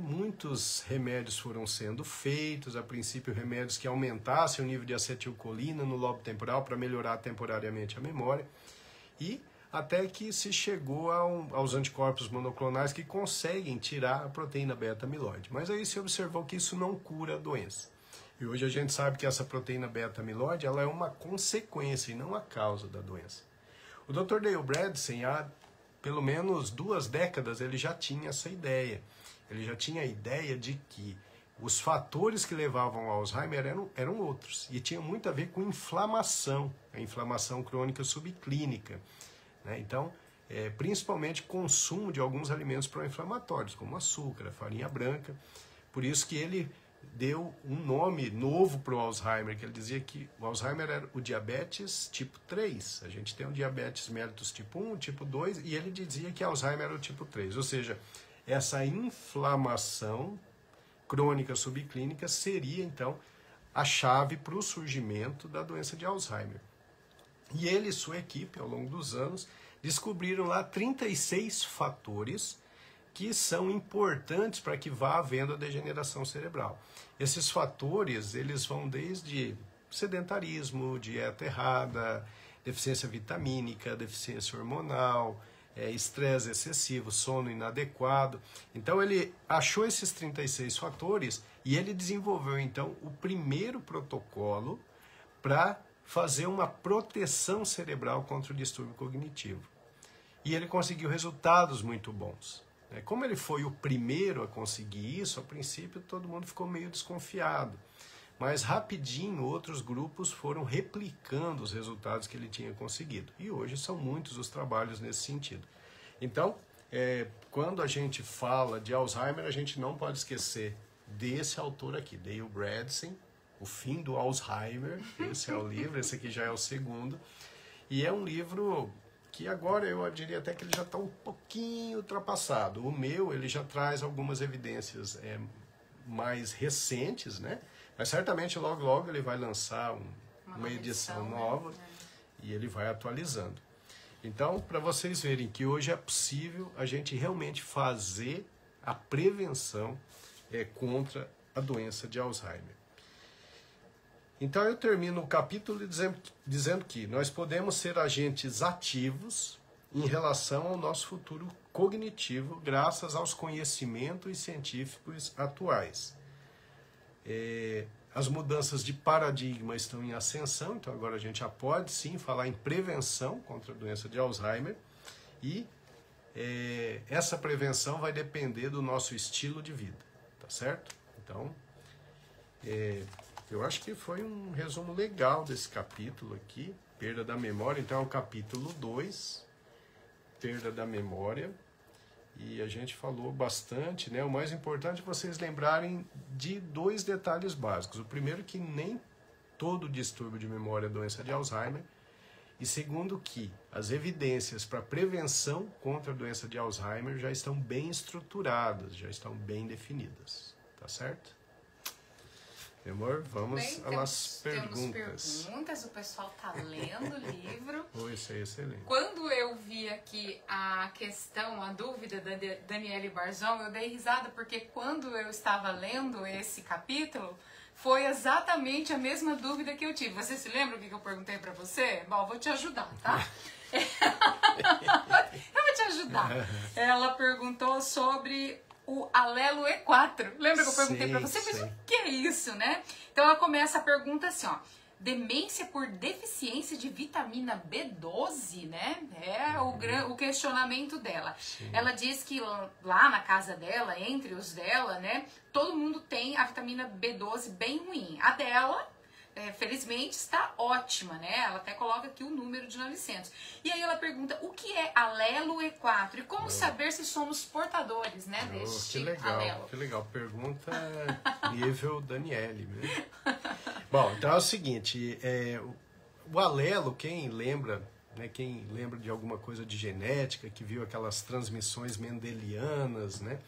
Speaker 1: Muitos remédios foram sendo feitos, a princípio remédios que aumentassem o nível de acetilcolina no lobo temporal para melhorar temporariamente a memória, e até que se chegou aos anticorpos monoclonais que conseguem tirar a proteína beta-amiloide. Mas aí se observou que isso não cura a doença. E hoje a gente sabe que essa proteína beta-amiloide ela é uma consequência e não a causa da doença. O Dr. Dale Bredesen, há pelo menos 2 décadas, ele já tinha essa ideia. Ele já tinha a ideia de que os fatores que levavam ao Alzheimer eram outros. E tinha muito a ver com inflamação, a inflamação crônica subclínica. Né? Então, principalmente consumo de alguns alimentos pró-inflamatórios, como açúcar, farinha branca. Por isso que ele deu um nome novo para o Alzheimer, que ele dizia que o Alzheimer era o diabetes tipo 3. A gente tem o diabetes mellitus tipo 1, tipo 2, e ele dizia que Alzheimer era o tipo 3. Ou seja, essa inflamação crônica subclínica seria, então, a chave para o surgimento da doença de Alzheimer. E ele e sua equipe, ao longo dos anos, descobriram lá 36 fatores que são importantes para que vá havendo a degeneração cerebral. Esses fatores, eles vão desde sedentarismo, dieta errada, deficiência vitamínica, deficiência hormonal, estresse excessivo, sono inadequado. Então ele achou esses 36 fatores e ele desenvolveu então o primeiro protocolo para fazer uma proteção cerebral contra o distúrbio cognitivo. E ele conseguiu resultados muito bons. Como ele foi o primeiro a conseguir isso, a princípio todo mundo ficou meio desconfiado. Mas rapidinho outros grupos foram replicando os resultados que ele tinha conseguido. E hoje são muitos os trabalhos nesse sentido. Então, quando a gente fala de Alzheimer, a gente não pode esquecer desse autor aqui, Dale Bredesen, O Fim do Alzheimer. Esse é o livro, esse aqui já é o segundo. E é um livro que agora eu diria até que ele já está um pouquinho ultrapassado. O meu, ele já traz algumas evidências mais recentes, né? Mas certamente logo logo ele vai lançar uma edição nova, né? E ele vai atualizando. Então, para vocês verem que hoje é possível a gente realmente fazer a prevenção contra a doença de Alzheimer. Então eu termino o capítulo dizendo que nós podemos ser agentes ativos em relação ao nosso futuro cognitivo graças aos conhecimentos científicos atuais. As mudanças de paradigma estão em ascensão, então agora a gente já pode sim falar em prevenção contra a doença de Alzheimer e essa prevenção vai depender do nosso estilo de vida, tá certo? Então, eu acho que foi um resumo legal desse capítulo aqui, perda da memória. Então é o capítulo 2, perda da memória, e a gente falou bastante, né? O mais importante é vocês lembrarem de 2 detalhes básicos. O primeiro, que nem todo distúrbio de memória é doença de Alzheimer, e segundo, que as evidências para prevenção contra a doença de Alzheimer já estão bem estruturadas, já estão bem definidas, tá certo? Meu amor, vamos às perguntas.
Speaker 2: Temos perguntas, o pessoal tá lendo o livro.
Speaker 1: Isso é excelente.
Speaker 2: Quando eu vi aqui a questão, a dúvida da Daniele Barzon, eu dei risada, porque quando eu estava lendo esse capítulo, foi exatamente a mesma dúvida que eu tive. Você se lembra o que eu perguntei pra você? Bom, eu vou te ajudar, tá? Eu vou te ajudar. Ela perguntou sobre o alelo E4. Lembra que eu perguntei pra você? Mas o que é isso, né? Então ela começa a pergunta assim, ó. Demência por deficiência de vitamina B12, né? É o questionamento dela. Sim. Ela diz que lá na casa dela, entre os dela, né? Todo mundo tem a vitamina B12 bem ruim. A dela, felizmente, está ótima, né? Ela até coloca aqui o número de 900. E aí ela pergunta, o que é alelo E4? E como saber se somos portadores, né? Deste alelo?
Speaker 1: Que legal. Pergunta nível Daniele, né? Bom, então é o seguinte, o alelo, quem lembra, né, quem lembra de alguma coisa de genética, que viu aquelas transmissões mendelianas, né?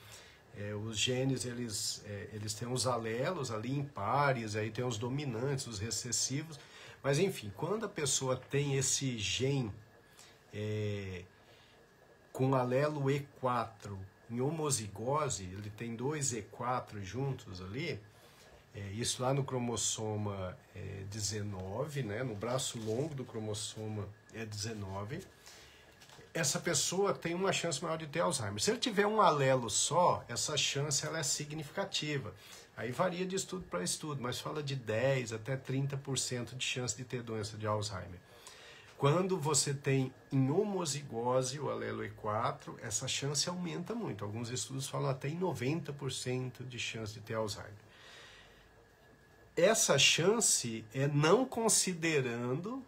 Speaker 1: Os genes, eles têm os alelos ali em pares, aí tem os dominantes, os recessivos, mas enfim, quando a pessoa tem esse gene com alelo E4 em homozigose, ele tem 2 E4 juntos ali, isso lá no cromossoma 19, né, no braço longo do cromossoma 19, essa pessoa tem uma chance maior de ter Alzheimer. Se ele tiver um alelo só, essa chance ela é significativa. Aí varia de estudo para estudo, mas fala de 10 até 30% de chance de ter doença de Alzheimer. Quando você tem em homozigose o alelo E4, essa chance aumenta muito. Alguns estudos falam até em 90% de chance de ter Alzheimer. Essa chance é não considerando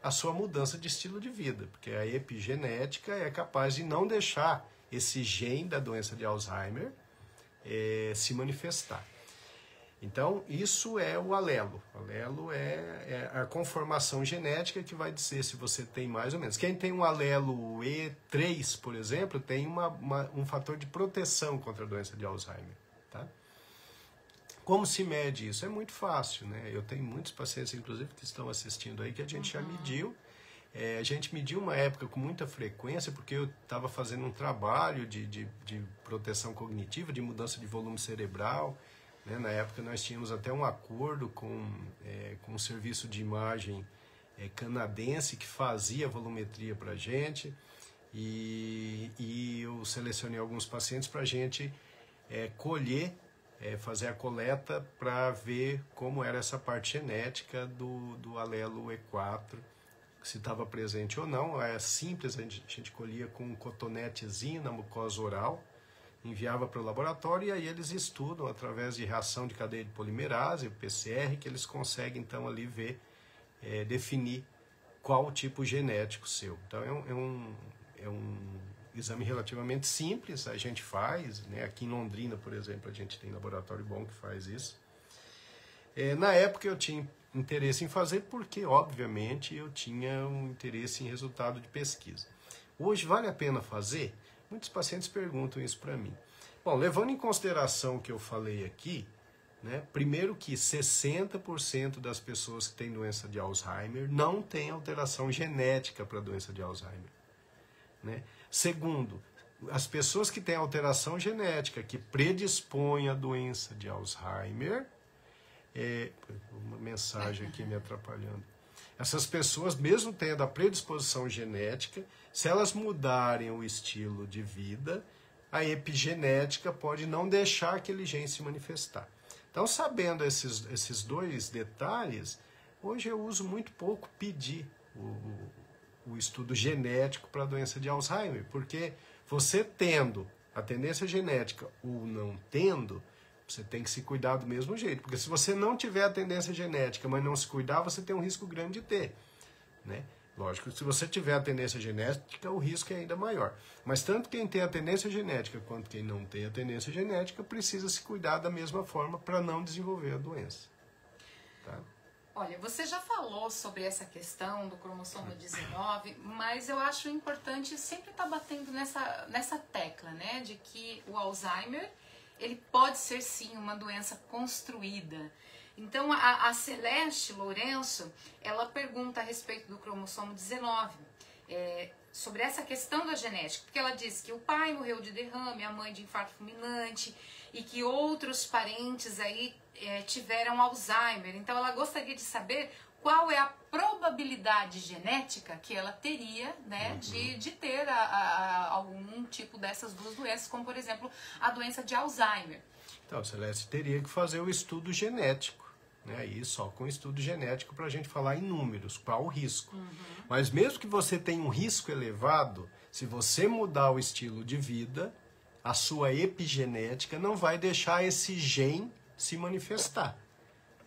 Speaker 1: a sua mudança de estilo de vida, porque a epigenética é capaz de não deixar esse gene da doença de Alzheimer se manifestar. Então, isso é o alelo. O alelo é a conformação genética que vai dizer se você tem mais ou menos. Quem tem um alelo E3, por exemplo, tem um fator de proteção contra a doença de Alzheimer. Tá? Como se mede isso? É muito fácil, né? Eu tenho muitos pacientes, inclusive, que estão assistindo aí, que a gente já mediu. A gente mediu uma época com muita frequência, porque eu estava fazendo um trabalho de proteção cognitiva, de mudança de volume cerebral. Né? Na época nós tínhamos até um acordo com um serviço de imagem canadense que fazia volumetria para a gente. E eu selecionei alguns pacientes para a gente colher, fazer a coleta para ver como era essa parte genética do alelo E4, se estava presente ou não. É simples, a gente colhia com um cotonetezinho na mucosa oral, enviava para o laboratório e aí eles estudam através de reação de cadeia de polimerase, o PCR, que eles conseguem então ali ver, definir qual o tipo genético seu. Então é um exame relativamente simples, a gente faz, né? Aqui em Londrina, por exemplo, a gente tem laboratório bom que faz isso. Na época eu tinha interesse em fazer porque, obviamente, eu tinha um interesse em resultado de pesquisa. Hoje vale a pena fazer? Muitos pacientes perguntam isso para mim. Bom, levando em consideração o que eu falei aqui, né, primeiro que 60% das pessoas que têm doença de Alzheimer não têm alteração genética para a doença de Alzheimer. Né? Segundo, as pessoas que têm alteração genética que predispõem à doença de Alzheimer, uma mensagem aqui me atrapalhando. Essas pessoas, mesmo tendo a predisposição genética, se elas mudarem o estilo de vida, a epigenética pode não deixar aquele gene se manifestar. Então, sabendo esses dois detalhes, hoje eu uso muito pouco pedir o estudo genético para a doença de Alzheimer, porque Você tendo a tendência genética ou não tendo, você tem que se cuidar do mesmo jeito. Porque se você não tiver a tendência genética, mas não se cuidar, você tem um risco grande de ter, né? Lógico que se você tiver a tendência genética, o risco é ainda maior. Mas tanto quem tem a tendência genética quanto quem não tem a tendência genética precisa se cuidar da mesma forma para não desenvolver a doença. Tá?
Speaker 2: Olha, você já falou sobre essa questão do cromossomo 19, mas eu acho importante sempre estar batendo nessa tecla, né? De que o Alzheimer, ele pode ser sim uma doença construída. Então, a Celeste Lourenço, ela pergunta a respeito do cromossomo 19, sobre essa questão da genética, porque ela diz que o pai morreu de derrame, a mãe de infarto fulminante, e que outros parentes aí tiveram Alzheimer. Então, ela gostaria de saber qual é a probabilidade genética que ela teria, né, de ter algum tipo dessas duas doenças, como, por exemplo, a doença de Alzheimer.
Speaker 1: Então, Celeste, teria que fazer o estudo genético, né? Aí só com estudo genético para a gente falar em números, qual o risco. Mas mesmo que você tenha um risco elevado, se você mudar o estilo de vida, a sua epigenética não vai deixar esse gene se manifestar.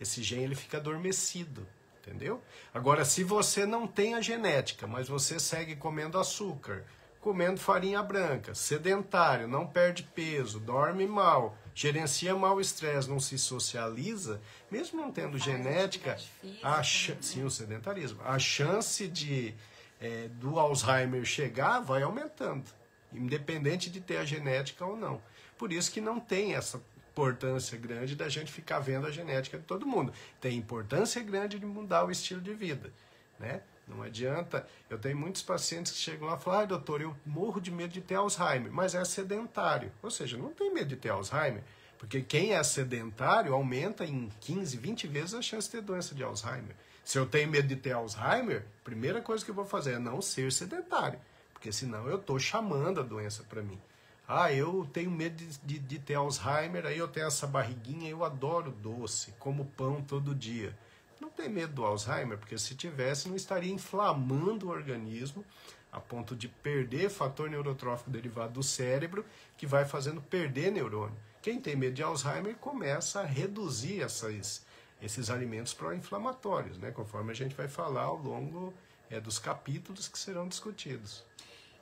Speaker 1: Esse gene ele fica adormecido, entendeu? Agora, se você não tem a genética, mas você segue comendo açúcar, comendo farinha branca, sedentário, não perde peso, dorme mal, gerencia mal o estresse, não se socializa, mesmo não tendo genética, sim, o sedentarismo, a chance do Alzheimer chegar vai aumentando, independente de ter a genética ou não. Por isso que não tem essa importância grande da gente ficar vendo a genética de todo mundo. Tem importância grande de mudar o estilo de vida, né? Não adianta, eu tenho muitos pacientes que chegam lá e falam, doutor, eu morro de medo de ter Alzheimer, mas é sedentário. Ou seja, não tem medo de ter Alzheimer, porque quem é sedentário aumenta em 15, 20 vezes a chance de ter doença de Alzheimer. Se eu tenho medo de ter Alzheimer, a primeira coisa que eu vou fazer é não ser sedentário, porque senão eu estou chamando a doença para mim. Eu tenho medo de ter Alzheimer, aí eu tenho essa barriguinha, eu adoro doce, como pão todo dia. Não tem medo do Alzheimer, porque se tivesse, não estaria inflamando o organismo a ponto de perder fator neurotrófico derivado do cérebro, que vai fazendo perder neurônio. Quem tem medo de Alzheimer começa a reduzir esses alimentos pró-inflamatórios, né? Conforme a gente vai falar ao longo dos capítulos que serão discutidos.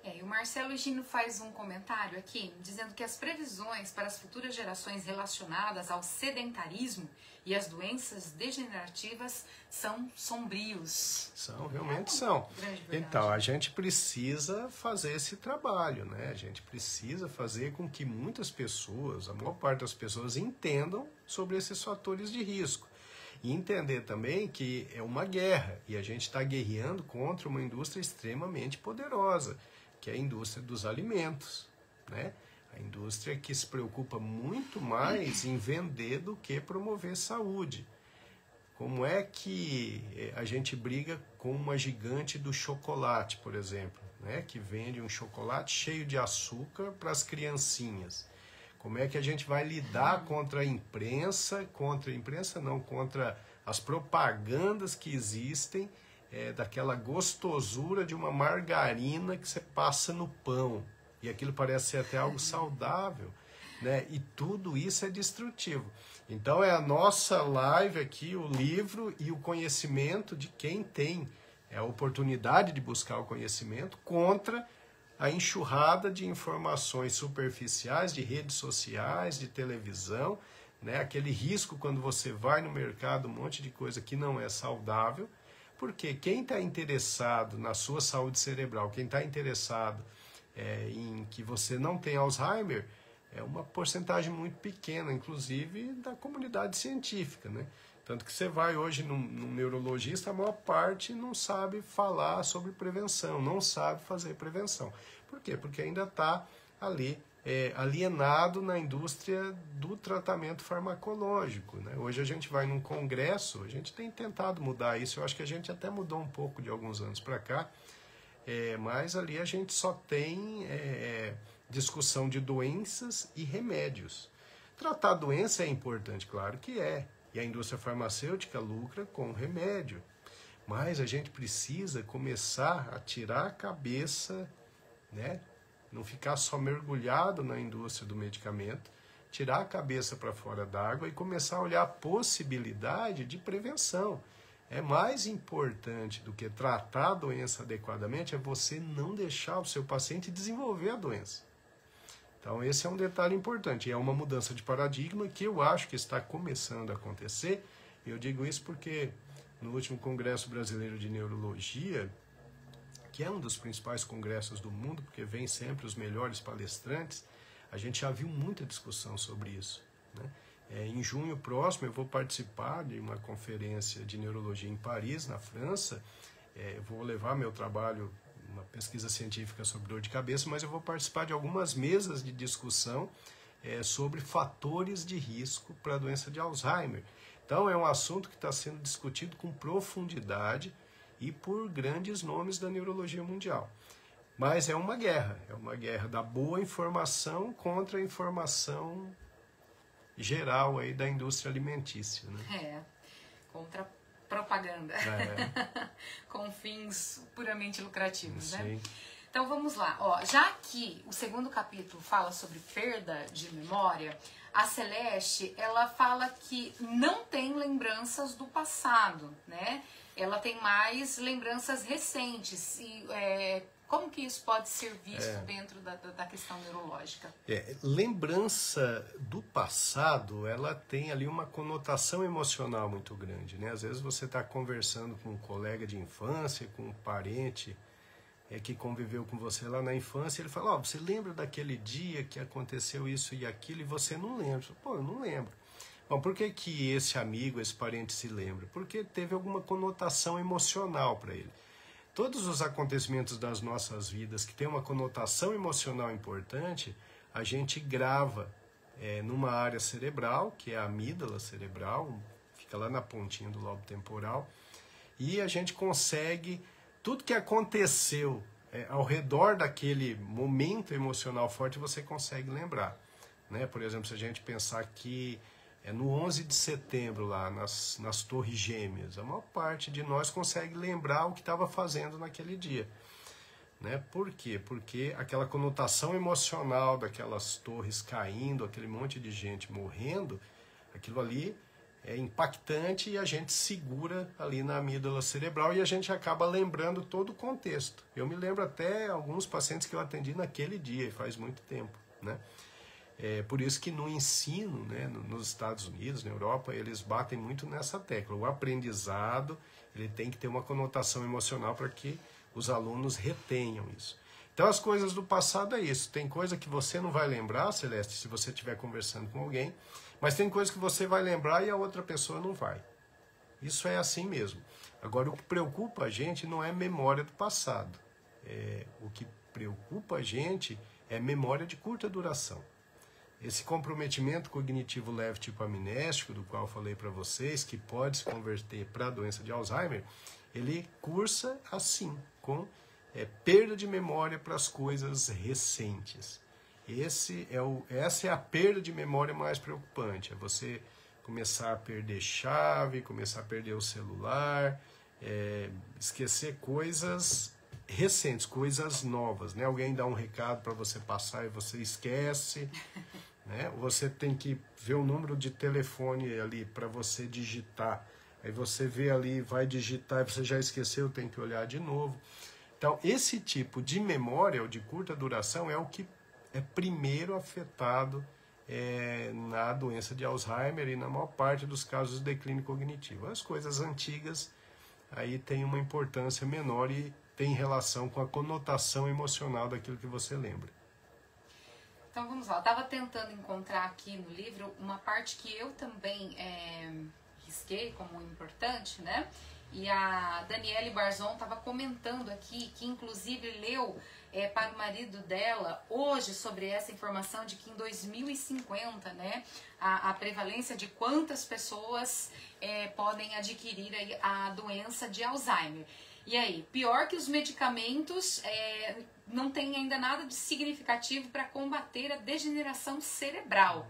Speaker 2: E o Marcelo Gino faz um comentário aqui, dizendo que as previsões para as futuras gerações relacionadas ao sedentarismo e as doenças degenerativas são sombrios.
Speaker 1: Realmente são. Então, a gente precisa fazer esse trabalho, né? A gente precisa fazer com que muitas pessoas, a maior parte das pessoas, entendam sobre esses fatores de risco. E entender também que é uma guerra, e a gente está guerreando contra uma indústria extremamente poderosa, que é a indústria dos alimentos, né? A indústria que se preocupa muito mais em vender do que promover saúde. Como é que a gente briga com uma gigante do chocolate, por exemplo, né? Que vende um chocolate cheio de açúcar para as criancinhas? Como é que a gente vai lidar contra contra as propagandas que existem daquela gostosura de uma margarina que você passa no pão. E aquilo parece ser até algo saudável, né? E tudo isso é destrutivo. Então é a nossa live aqui, o livro e o conhecimento de quem tem a oportunidade de buscar o conhecimento contra a enxurrada de informações superficiais, de redes sociais, de televisão, né? Aquele risco quando você vai no mercado, um monte de coisa que não é saudável. Porque quem está interessado na sua saúde cerebral, quem está interessado em que você não tenha Alzheimer, é uma porcentagem muito pequena, inclusive da comunidade científica, né? Tanto que você vai hoje num neurologista, a maior parte não sabe falar sobre prevenção, não sabe fazer prevenção. Por quê? Porque ainda está ali alienado na indústria do tratamento farmacológico, né? Hoje a gente vai num congresso, a gente tem tentado mudar isso, eu acho que a gente até mudou um pouco de alguns anos para cá, mas ali a gente só tem discussão de doenças e remédios. Tratar a doença é importante, claro que é, e a indústria farmacêutica lucra com o remédio, mas a gente precisa começar a tirar a cabeça, né, não ficar só mergulhado na indústria do medicamento, tirar a cabeça para fora d'água e começar a olhar a possibilidade de prevenção. É mais importante do que tratar a doença adequadamente, é você não deixar o seu paciente desenvolver a doença. Então esse é um detalhe importante, é uma mudança de paradigma que eu acho que está começando a acontecer. Eu digo isso porque no último Congresso Brasileiro de Neurologia, que é um dos principais congressos do mundo, porque vem sempre os melhores palestrantes, a gente já viu muita discussão sobre isso, né? Em junho próximo eu vou participar de uma conferência de neurologia em Paris, na França. Eu vou levar meu trabalho, uma pesquisa científica sobre dor de cabeça, mas eu vou participar de algumas mesas de discussão sobre fatores de risco para a doença de Alzheimer. Então é um assunto que está sendo discutido com profundidade e por grandes nomes da neurologia mundial. Mas é uma guerra da boa informação contra a informação geral aí da indústria alimentícia, né?
Speaker 2: Contra propaganda, com fins puramente lucrativos, né? Então vamos lá, já que o segundo capítulo fala sobre perda de memória, a Celeste, ela fala que não tem lembranças do passado, né? Ela tem mais lembranças recentes. E como que isso pode ser visto dentro da questão neurológica?
Speaker 1: Lembrança do passado, ela tem ali uma conotação emocional muito grande, né? Às vezes você está conversando com um colega de infância, com um parente que conviveu com você lá na infância, ele fala, você lembra daquele dia que aconteceu isso e aquilo, e você não lembra. Pô, eu não lembro. Bom, por que que esse amigo, esse parente se lembra? Porque teve alguma conotação emocional para ele. Todos os acontecimentos das nossas vidas que têm uma conotação emocional importante, a gente grava numa área cerebral, que é a amígdala cerebral, fica lá na pontinha do lobo temporal, e a gente consegue, tudo que aconteceu ao redor daquele momento emocional forte, você consegue lembrar, né? Por exemplo, se a gente pensar que no 11 de setembro, lá nas Torres Gêmeas, a maior parte de nós consegue lembrar o que estava fazendo naquele dia, né? Por quê? Porque aquela conotação emocional daquelas torres caindo, aquele monte de gente morrendo, aquilo ali é impactante e a gente segura ali na amígdala cerebral e a gente acaba lembrando todo o contexto. Eu me lembro até alguns pacientes que eu atendi naquele dia, e faz muito tempo, né? Por isso que no ensino, né, nos Estados Unidos, na Europa, eles batem muito nessa tecla. O aprendizado, ele tem que ter uma conotação emocional para que os alunos retenham isso. Então as coisas do passado é isso. Tem coisa que você não vai lembrar, Celeste, se você estiver conversando com alguém, mas tem coisa que você vai lembrar e a outra pessoa não vai. Isso é assim mesmo. Agora, o que preocupa a gente não é memória do passado. O que preocupa a gente é memória de curta duração. Esse comprometimento cognitivo leve tipo amnésico, do qual eu falei para vocês, que pode se converter para a doença de Alzheimer, ele cursa assim, com perda de memória para as coisas recentes. Essa é a perda de memória mais preocupante, é você começar a perder chave, começar a perder o celular, esquecer coisas recentes, coisas novas, né? Alguém dá um recado para você passar e você esquece, né? Você tem que ver o número de telefone ali para você digitar, aí você vê ali, vai digitar e você já esqueceu, tem que olhar de novo. Então esse tipo de memória, ou de curta duração, é o que é primeiro afetado na doença de Alzheimer e na maior parte dos casos de declínio cognitivo. As coisas antigas aí têm uma importância menor e tem relação com a conotação emocional daquilo que você lembra.
Speaker 2: Então vamos lá, eu estava tentando encontrar aqui no livro uma parte que eu também risquei como importante, né? E a Daniele Barzon estava comentando aqui que inclusive leu para o marido dela hoje sobre essa informação de que em 2050, né, a prevalência de quantas pessoas podem adquirir a doença de Alzheimer. E aí, pior que os medicamentos, não tem ainda nada de significativo para combater a degeneração cerebral.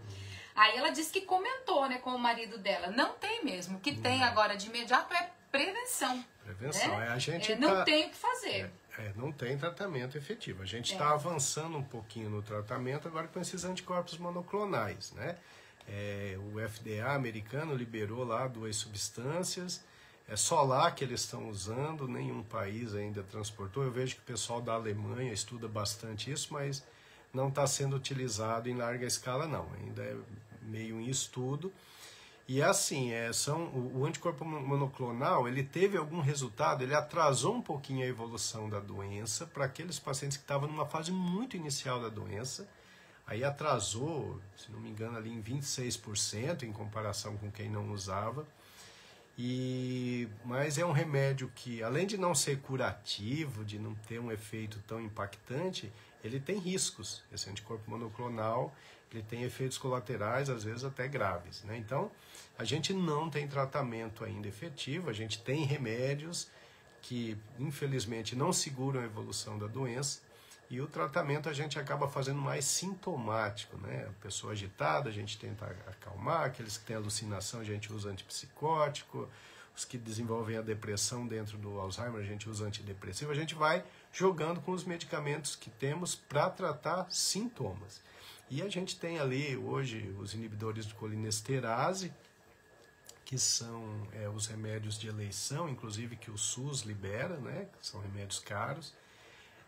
Speaker 2: Aí ela disse que comentou, né, com o marido dela, não tem mesmo, o que tem agora de imediato é prevenção.
Speaker 1: Prevenção,
Speaker 2: né?
Speaker 1: A gente
Speaker 2: não tem o que fazer.
Speaker 1: Não tem tratamento efetivo. A gente está avançando um pouquinho no tratamento agora com esses anticorpos monoclonais, né? O FDA americano liberou lá 2 substâncias, é só lá que eles estão usando, nenhum país ainda transportou. Eu vejo que o pessoal da Alemanha estuda bastante isso, mas não está sendo utilizado em larga escala não, ainda é meio em estudo. E assim, o anticorpo monoclonal, ele teve algum resultado, ele atrasou um pouquinho a evolução da doença para aqueles pacientes que estavam numa fase muito inicial da doença. Aí atrasou, se não me engano, ali em 26% em comparação com quem não usava. Mas é um remédio que, além de não ser curativo, de não ter um efeito tão impactante, ele tem riscos. Esse anticorpo monoclonal, ele tem efeitos colaterais, às vezes até graves, né? Então, a gente não tem tratamento ainda efetivo, a gente tem remédios que, infelizmente, não seguram a evolução da doença, e o tratamento a gente acaba fazendo mais sintomático, né? A pessoa agitada, a gente tenta acalmar, aqueles que têm alucinação, a gente usa antipsicótico, os que desenvolvem a depressão dentro do Alzheimer, a gente usa antidepressivo, a gente vai jogando com os medicamentos que temos para tratar sintomas. E a gente tem ali hoje os inibidores de colinesterase, que são os remédios de eleição, inclusive que o SUS libera, né? Que são remédios caros.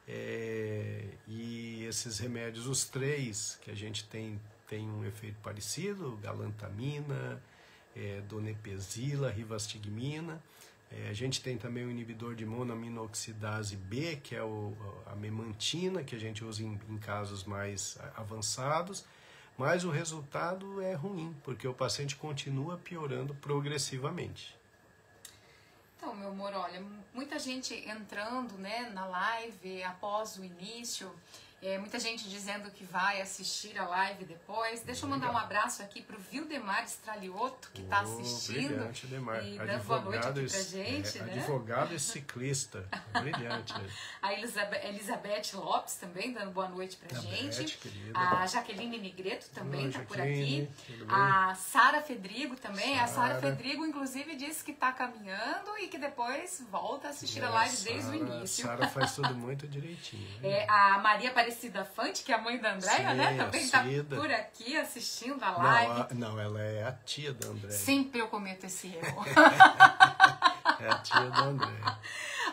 Speaker 1: E esses remédios, os 3 que a gente tem um efeito parecido, galantamina, donepezila, rivastigmina. A gente tem também o inibidor de monoaminoxidase B, que é a memantina, que a gente usa em casos mais avançados, mas o resultado é ruim, porque o paciente continua piorando progressivamente.
Speaker 2: Então, meu amor, olha, muita gente entrando, né, na live após o início, muita gente dizendo que vai assistir a live depois. Deixa eu mandar um abraço aqui pro Vildemar Straliotto, que está assistindo.
Speaker 1: Brilhante, Demar.
Speaker 2: E dando boa noite aqui pra gente, né?
Speaker 1: Advogado e ciclista. Brilhante.
Speaker 2: A Elizabeth Lopes também dando boa noite pra gente.
Speaker 1: Querida.
Speaker 2: A Jaqueline Negreto também está por aqui.
Speaker 1: Tudo bem?
Speaker 2: A Sara Fedrigo também. A Sara Fedrigo, inclusive, disse que está caminhando e que depois volta a assistir a live desde o início.
Speaker 1: A Sara faz tudo muito direitinho.
Speaker 2: A Maria Aparecida Fante, que é a mãe da Andréia, né? Também está por aqui assistindo a live.
Speaker 1: Não, ela é a tia da Andréia.
Speaker 2: Sempre eu cometo esse erro.
Speaker 1: É a tia da Andréia.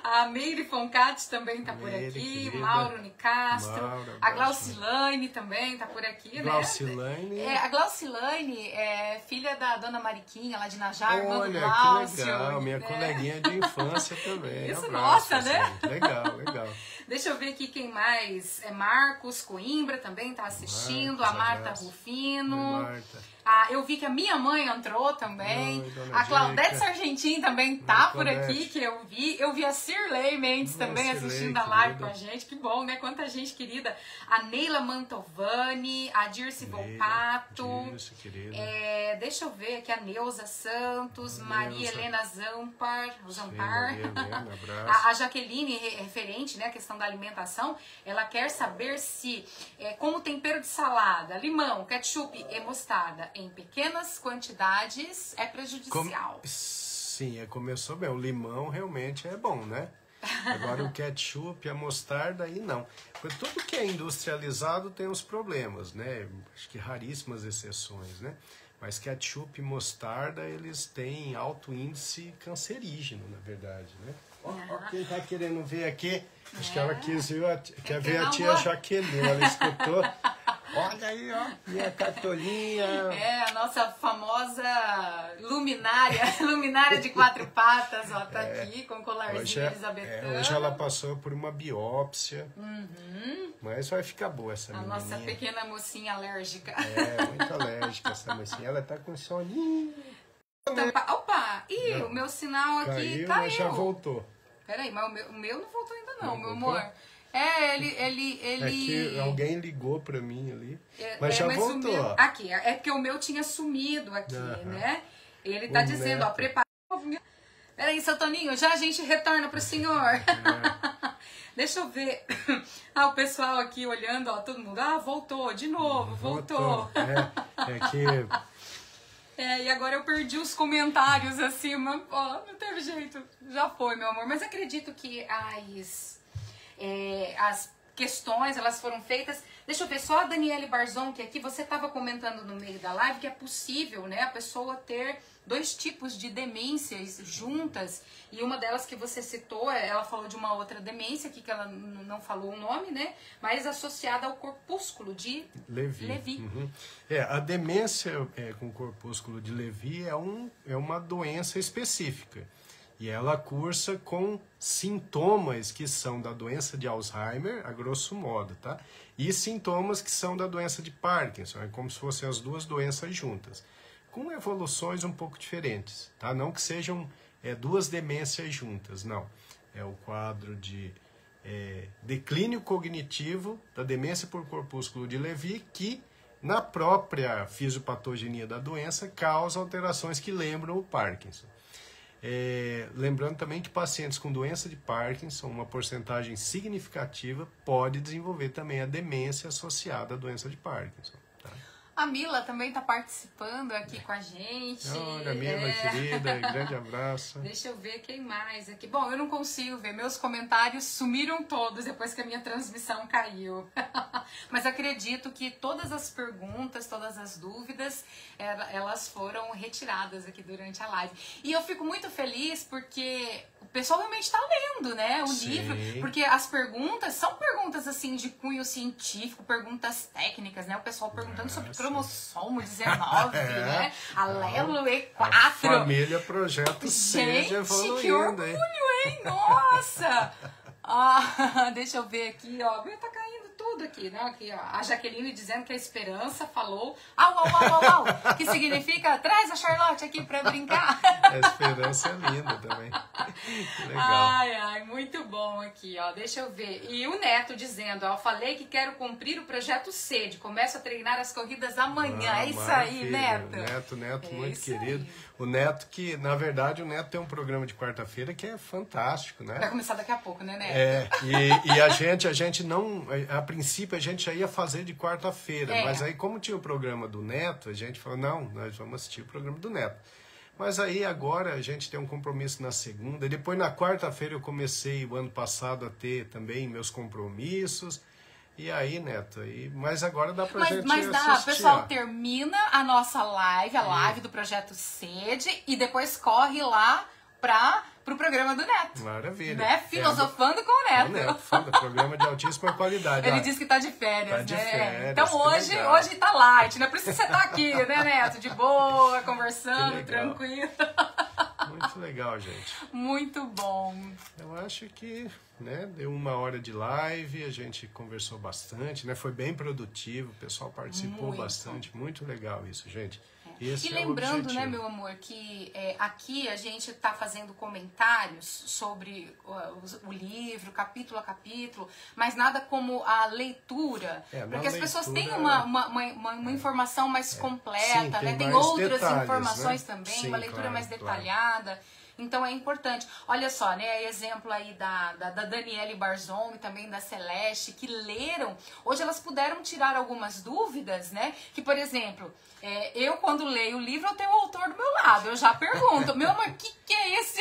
Speaker 2: A Meire Foncati também está por aqui, querida. Mauro Nicastro, a Glaucilane também está por aqui,
Speaker 1: Glaucilane.
Speaker 2: né? A Glaucilane é filha da dona Mariquinha, lá de Najar, irmã do
Speaker 1: Glaucio. Que legal, minha coleguinha de infância também.
Speaker 2: Isso,
Speaker 1: abraço,
Speaker 2: nossa, né?
Speaker 1: Legal.
Speaker 2: Deixa eu ver aqui quem mais. Marcos Coimbra também está assistindo, a Marta Rufino.
Speaker 1: Oi, Marta.
Speaker 2: Eu vi que a minha mãe entrou também. A Claudete Sargentin também tá por aqui, que eu vi. Eu vi a Cirlei Mendes também assistindo a live com a gente. Que bom, né? Quanta gente querida. A Neila Mantovani, a Dirce Volpato. Deixa eu ver aqui a Neuza Santos, Maria Helena Zampar. A Jaqueline, referente, né, a questão da alimentação, ela quer saber se, como tempero de salada, limão, ketchup e mostarda em pequenas quantidades é prejudicial.
Speaker 1: Sim, começou bem. O limão realmente é bom, né? Agora o ketchup, a mostarda, aí não. Porque tudo que é industrializado tem os problemas, né? Acho que raríssimas exceções, né? Mas ketchup e mostarda, eles têm alto índice cancerígeno, na verdade, né? Ó, quem tá querendo ver aqui, acho que ela quer ver a tia Jaqueline, ela escutou. Olha aí, ó, minha cartolinha.
Speaker 2: A nossa famosa luminária de 4 patas, ó, tá aqui com colarzinho elisabetano.
Speaker 1: Hoje ela passou por uma biópsia, mas vai ficar boa essa menininha.
Speaker 2: A nossa pequena mocinha alérgica.
Speaker 1: Muito alérgica essa mocinha, ela tá com soninho.
Speaker 2: Opa, o meu sinal aqui caiu.
Speaker 1: Mas já voltou.
Speaker 2: Peraí, mas o meu não voltou ainda não, meu amor. Ele...
Speaker 1: É que alguém ligou pra mim ali, mas já voltou.
Speaker 2: Aqui, é porque o meu tinha sumido aqui, né? Ele tá dizendo, ó, prepara. Peraí, seu Toninho, já a gente retorna pro senhor. Deixa eu ver. O pessoal aqui olhando, ó, todo mundo, voltou, de novo, voltou. E agora eu perdi os comentários acima. Ó, não teve jeito. Já foi, meu amor. Mas acredito que as questões, elas foram feitas. Deixa eu ver, só a Daniele Barzon, que aqui você estava comentando no meio da live que é possível, né, a pessoa ter 2 tipos de demências juntas, e uma delas que você citou, ela falou de uma outra demência aqui, que ela não falou o nome, né, mas associada ao corpúsculo de Levi.
Speaker 1: Uhum. A demência com corpúsculo de Levi é uma doença específica. E ela cursa com sintomas que são da doença de Alzheimer, a grosso modo, tá? E sintomas que são da doença de Parkinson, é como se fossem as 2 doenças juntas, com evoluções um pouco diferentes, tá? Não que sejam 2 demências juntas, não. É o quadro de declínio cognitivo da demência por corpúsculo de Levi, que na própria fisiopatogenia da doença causa alterações que lembram o Parkinson. Lembrando também que pacientes com doença de Parkinson, uma porcentagem significativa, pode desenvolver também a demência associada à doença de Parkinson. Tá?
Speaker 2: A Mila também está participando aqui com a gente.
Speaker 1: Olha, Mila, querida, grande abraço.
Speaker 2: Deixa eu ver quem mais aqui. Bom, eu não consigo ver, meus comentários sumiram todos depois que a minha transmissão caiu. Mas acredito que todas as perguntas, todas as dúvidas, elas foram retiradas aqui durante a live. E eu fico muito feliz porque o pessoal realmente está lendo, né, o livro. Porque as perguntas são perguntas assim de cunho científico, perguntas técnicas, né? O pessoal perguntando sobre cromossomo 19, né? Alelo E4.
Speaker 1: A família Projeto seja evoluindo.
Speaker 2: Que orgulho, hein? Nossa! Deixa eu ver aqui, ó. Tá caindo tudo aqui, né? Aqui, ó. A Jaqueline dizendo que a esperança falou. Au. Que significa, traz a Charlotte aqui pra brincar.
Speaker 1: A esperança é linda também. Que legal.
Speaker 2: Ai, muito bom aqui, ó. Deixa eu ver. E o Neto dizendo, ó, falei que quero cumprir o projeto SED. Começo a treinar as corridas amanhã. É isso aí, Neto.
Speaker 1: Neto, muito querido. Aí. O Neto que, na verdade, o Neto tem um programa de quarta-feira que é fantástico, né?
Speaker 2: Vai começar daqui a pouco, né, Neto?
Speaker 1: E a gente não... A princípio, a gente já ia fazer de quarta-feira. Mas aí, como tinha o programa do Neto, a gente falou, não, nós vamos assistir o programa do Neto. Mas aí, agora, a gente tem um compromisso na segunda. E depois, na quarta-feira, eu comecei, o ano passado, a ter também meus compromissos. E aí, Neto, mas agora dá pra gente
Speaker 2: Mas dá, o pessoal termina a nossa live, a live do Projeto SED, e depois corre lá pro programa do Neto.
Speaker 1: Maravilha.
Speaker 2: Né? Filosofando com o Neto.
Speaker 1: O Neto, programa de altíssima qualidade.
Speaker 2: Ele disse que tá de férias,
Speaker 1: tá de
Speaker 2: né?
Speaker 1: Férias,
Speaker 2: então hoje tá light, né? Por isso que você tá aqui, né, Neto? De boa, conversando, tranquilo.
Speaker 1: Muito legal, gente.
Speaker 2: Muito bom.
Speaker 1: Eu acho que, né, deu 1 hora de live, a gente conversou bastante, né? Foi bem produtivo, o pessoal participou bastante. Muito legal isso, gente. Esse
Speaker 2: e lembrando, né, meu amor, que aqui a gente está fazendo comentários sobre o livro, capítulo a capítulo, mas nada como a leitura, porque as pessoas têm uma informação mais completa,
Speaker 1: sim,
Speaker 2: né? Tem outras informações, né? Também, sim, uma leitura mais detalhada. Então é importante. Olha só, né? Exemplo aí da Daniele Barzon e também da Celeste, que leram. Hoje elas puderam tirar algumas dúvidas, né? Que, por exemplo, eu quando leio o livro, eu tenho o autor do meu lado. Eu já pergunto, meu amor, o que é esse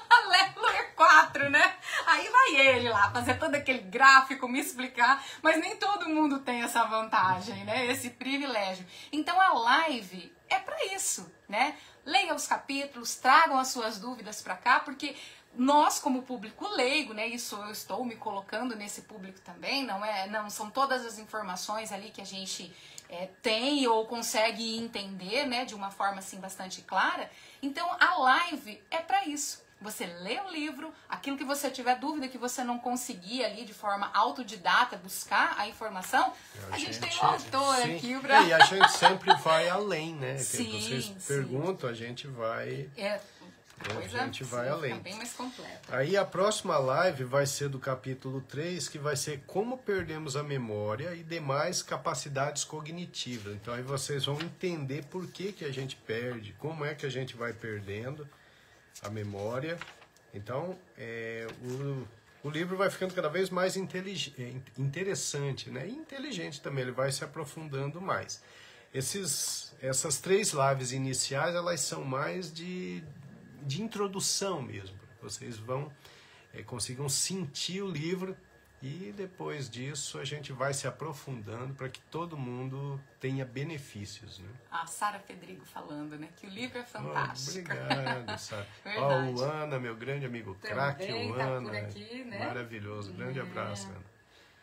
Speaker 2: Alelo E4, né? Aí vai ele lá fazer todo aquele gráfico, me explicar. Mas nem todo mundo tem essa vantagem, né? Esse privilégio. Então a live é para isso, né? Leiam os capítulos, tragam as suas dúvidas para cá, porque nós, como público leigo, né, isso eu estou me colocando nesse público também, não são todas as informações ali que a gente tem ou consegue entender, né, de uma forma assim bastante clara. Então a live é para isso. Você lê o livro, aquilo que você tiver dúvida, que você não conseguir ali de forma autodidata buscar a informação, a gente tem um autor aqui pra...
Speaker 1: E a gente sempre vai além, né?
Speaker 2: Sim,
Speaker 1: vocês perguntam, a gente vai... a gente vai além.
Speaker 2: Bem mais completa.
Speaker 1: Aí a próxima live vai ser do capítulo 3, que vai ser como perdemos a memória e demais capacidades cognitivas. Então aí vocês vão entender por que a gente perde, como é que a gente vai perdendo a memória. Então, o livro vai ficando cada vez mais interessante, né? E inteligente também, ele vai se aprofundando mais. Essas 3 lives iniciais, elas são mais de introdução mesmo. Vocês vão consigam sentir o livro E depois disso a gente vai se aprofundando para que todo mundo tenha benefícios, né?
Speaker 2: A Sara Fedrigo falando, né? Que o livro é fantástico.
Speaker 1: Obrigado, Sara. Ó, o Ana, meu grande amigo craque, o
Speaker 2: tá
Speaker 1: Ana.
Speaker 2: por aqui, né?
Speaker 1: Maravilhoso. Grande abraço, Ana.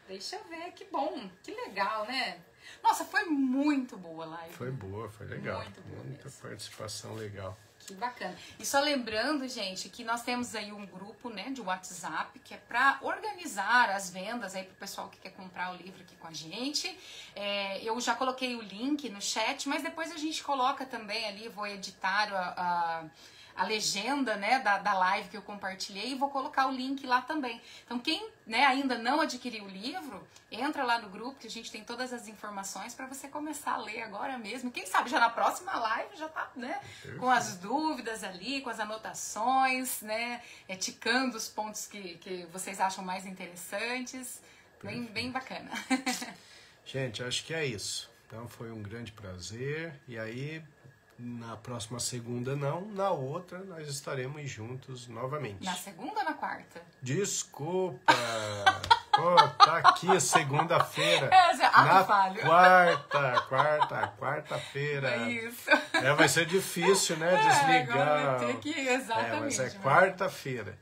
Speaker 2: Deixa eu ver, que bom, que legal, né? Nossa, foi muito boa a live.
Speaker 1: Foi boa, foi legal.
Speaker 2: Muito boa
Speaker 1: Muita
Speaker 2: mesmo.
Speaker 1: participação legal.
Speaker 2: Que bacana. E só lembrando, gente, que nós temos aí um grupo, né, de WhatsApp, que é para organizar as vendas aí pro pessoal que quer comprar o livro aqui com a gente. Eu já coloquei o link no chat, mas depois a gente coloca também ali, vou editar a legenda, né, da live que eu compartilhei e vou colocar o link lá também. Então quem, né, ainda não adquiriu o livro, entra lá no grupo que a gente tem todas as informações para você começar a ler agora mesmo. Quem sabe já na próxima live já tá, né, com as dúvidas ali, com as anotações, né, ticando os pontos que vocês acham mais interessantes. Bem bacana.
Speaker 1: Gente, acho que é isso. Então foi um grande prazer. E aí, na próxima segunda não, na outra nós estaremos juntos novamente.
Speaker 2: Na segunda ou na quarta?
Speaker 1: Desculpa! Pô, tá aqui segunda-feira.
Speaker 2: Na
Speaker 1: falho. Quarta-feira.
Speaker 2: É isso.
Speaker 1: Vai ser difícil, né? Desligar.
Speaker 2: Agora vai ter que, exatamente.
Speaker 1: Mas é quarta-feira.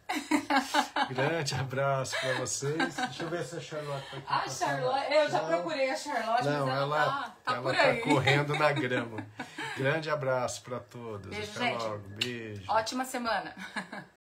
Speaker 1: Grande abraço pra vocês. Deixa eu ver se a Charlotte tá aqui.
Speaker 2: A Charlotte, eu já procurei a Charlotte,
Speaker 1: não,
Speaker 2: mas ela tá por
Speaker 1: tá
Speaker 2: aí.
Speaker 1: correndo na grama. Grande abraço pra todos.
Speaker 2: Beijo,
Speaker 1: Até
Speaker 2: gente.
Speaker 1: logo. Beijo.
Speaker 2: Ótima semana.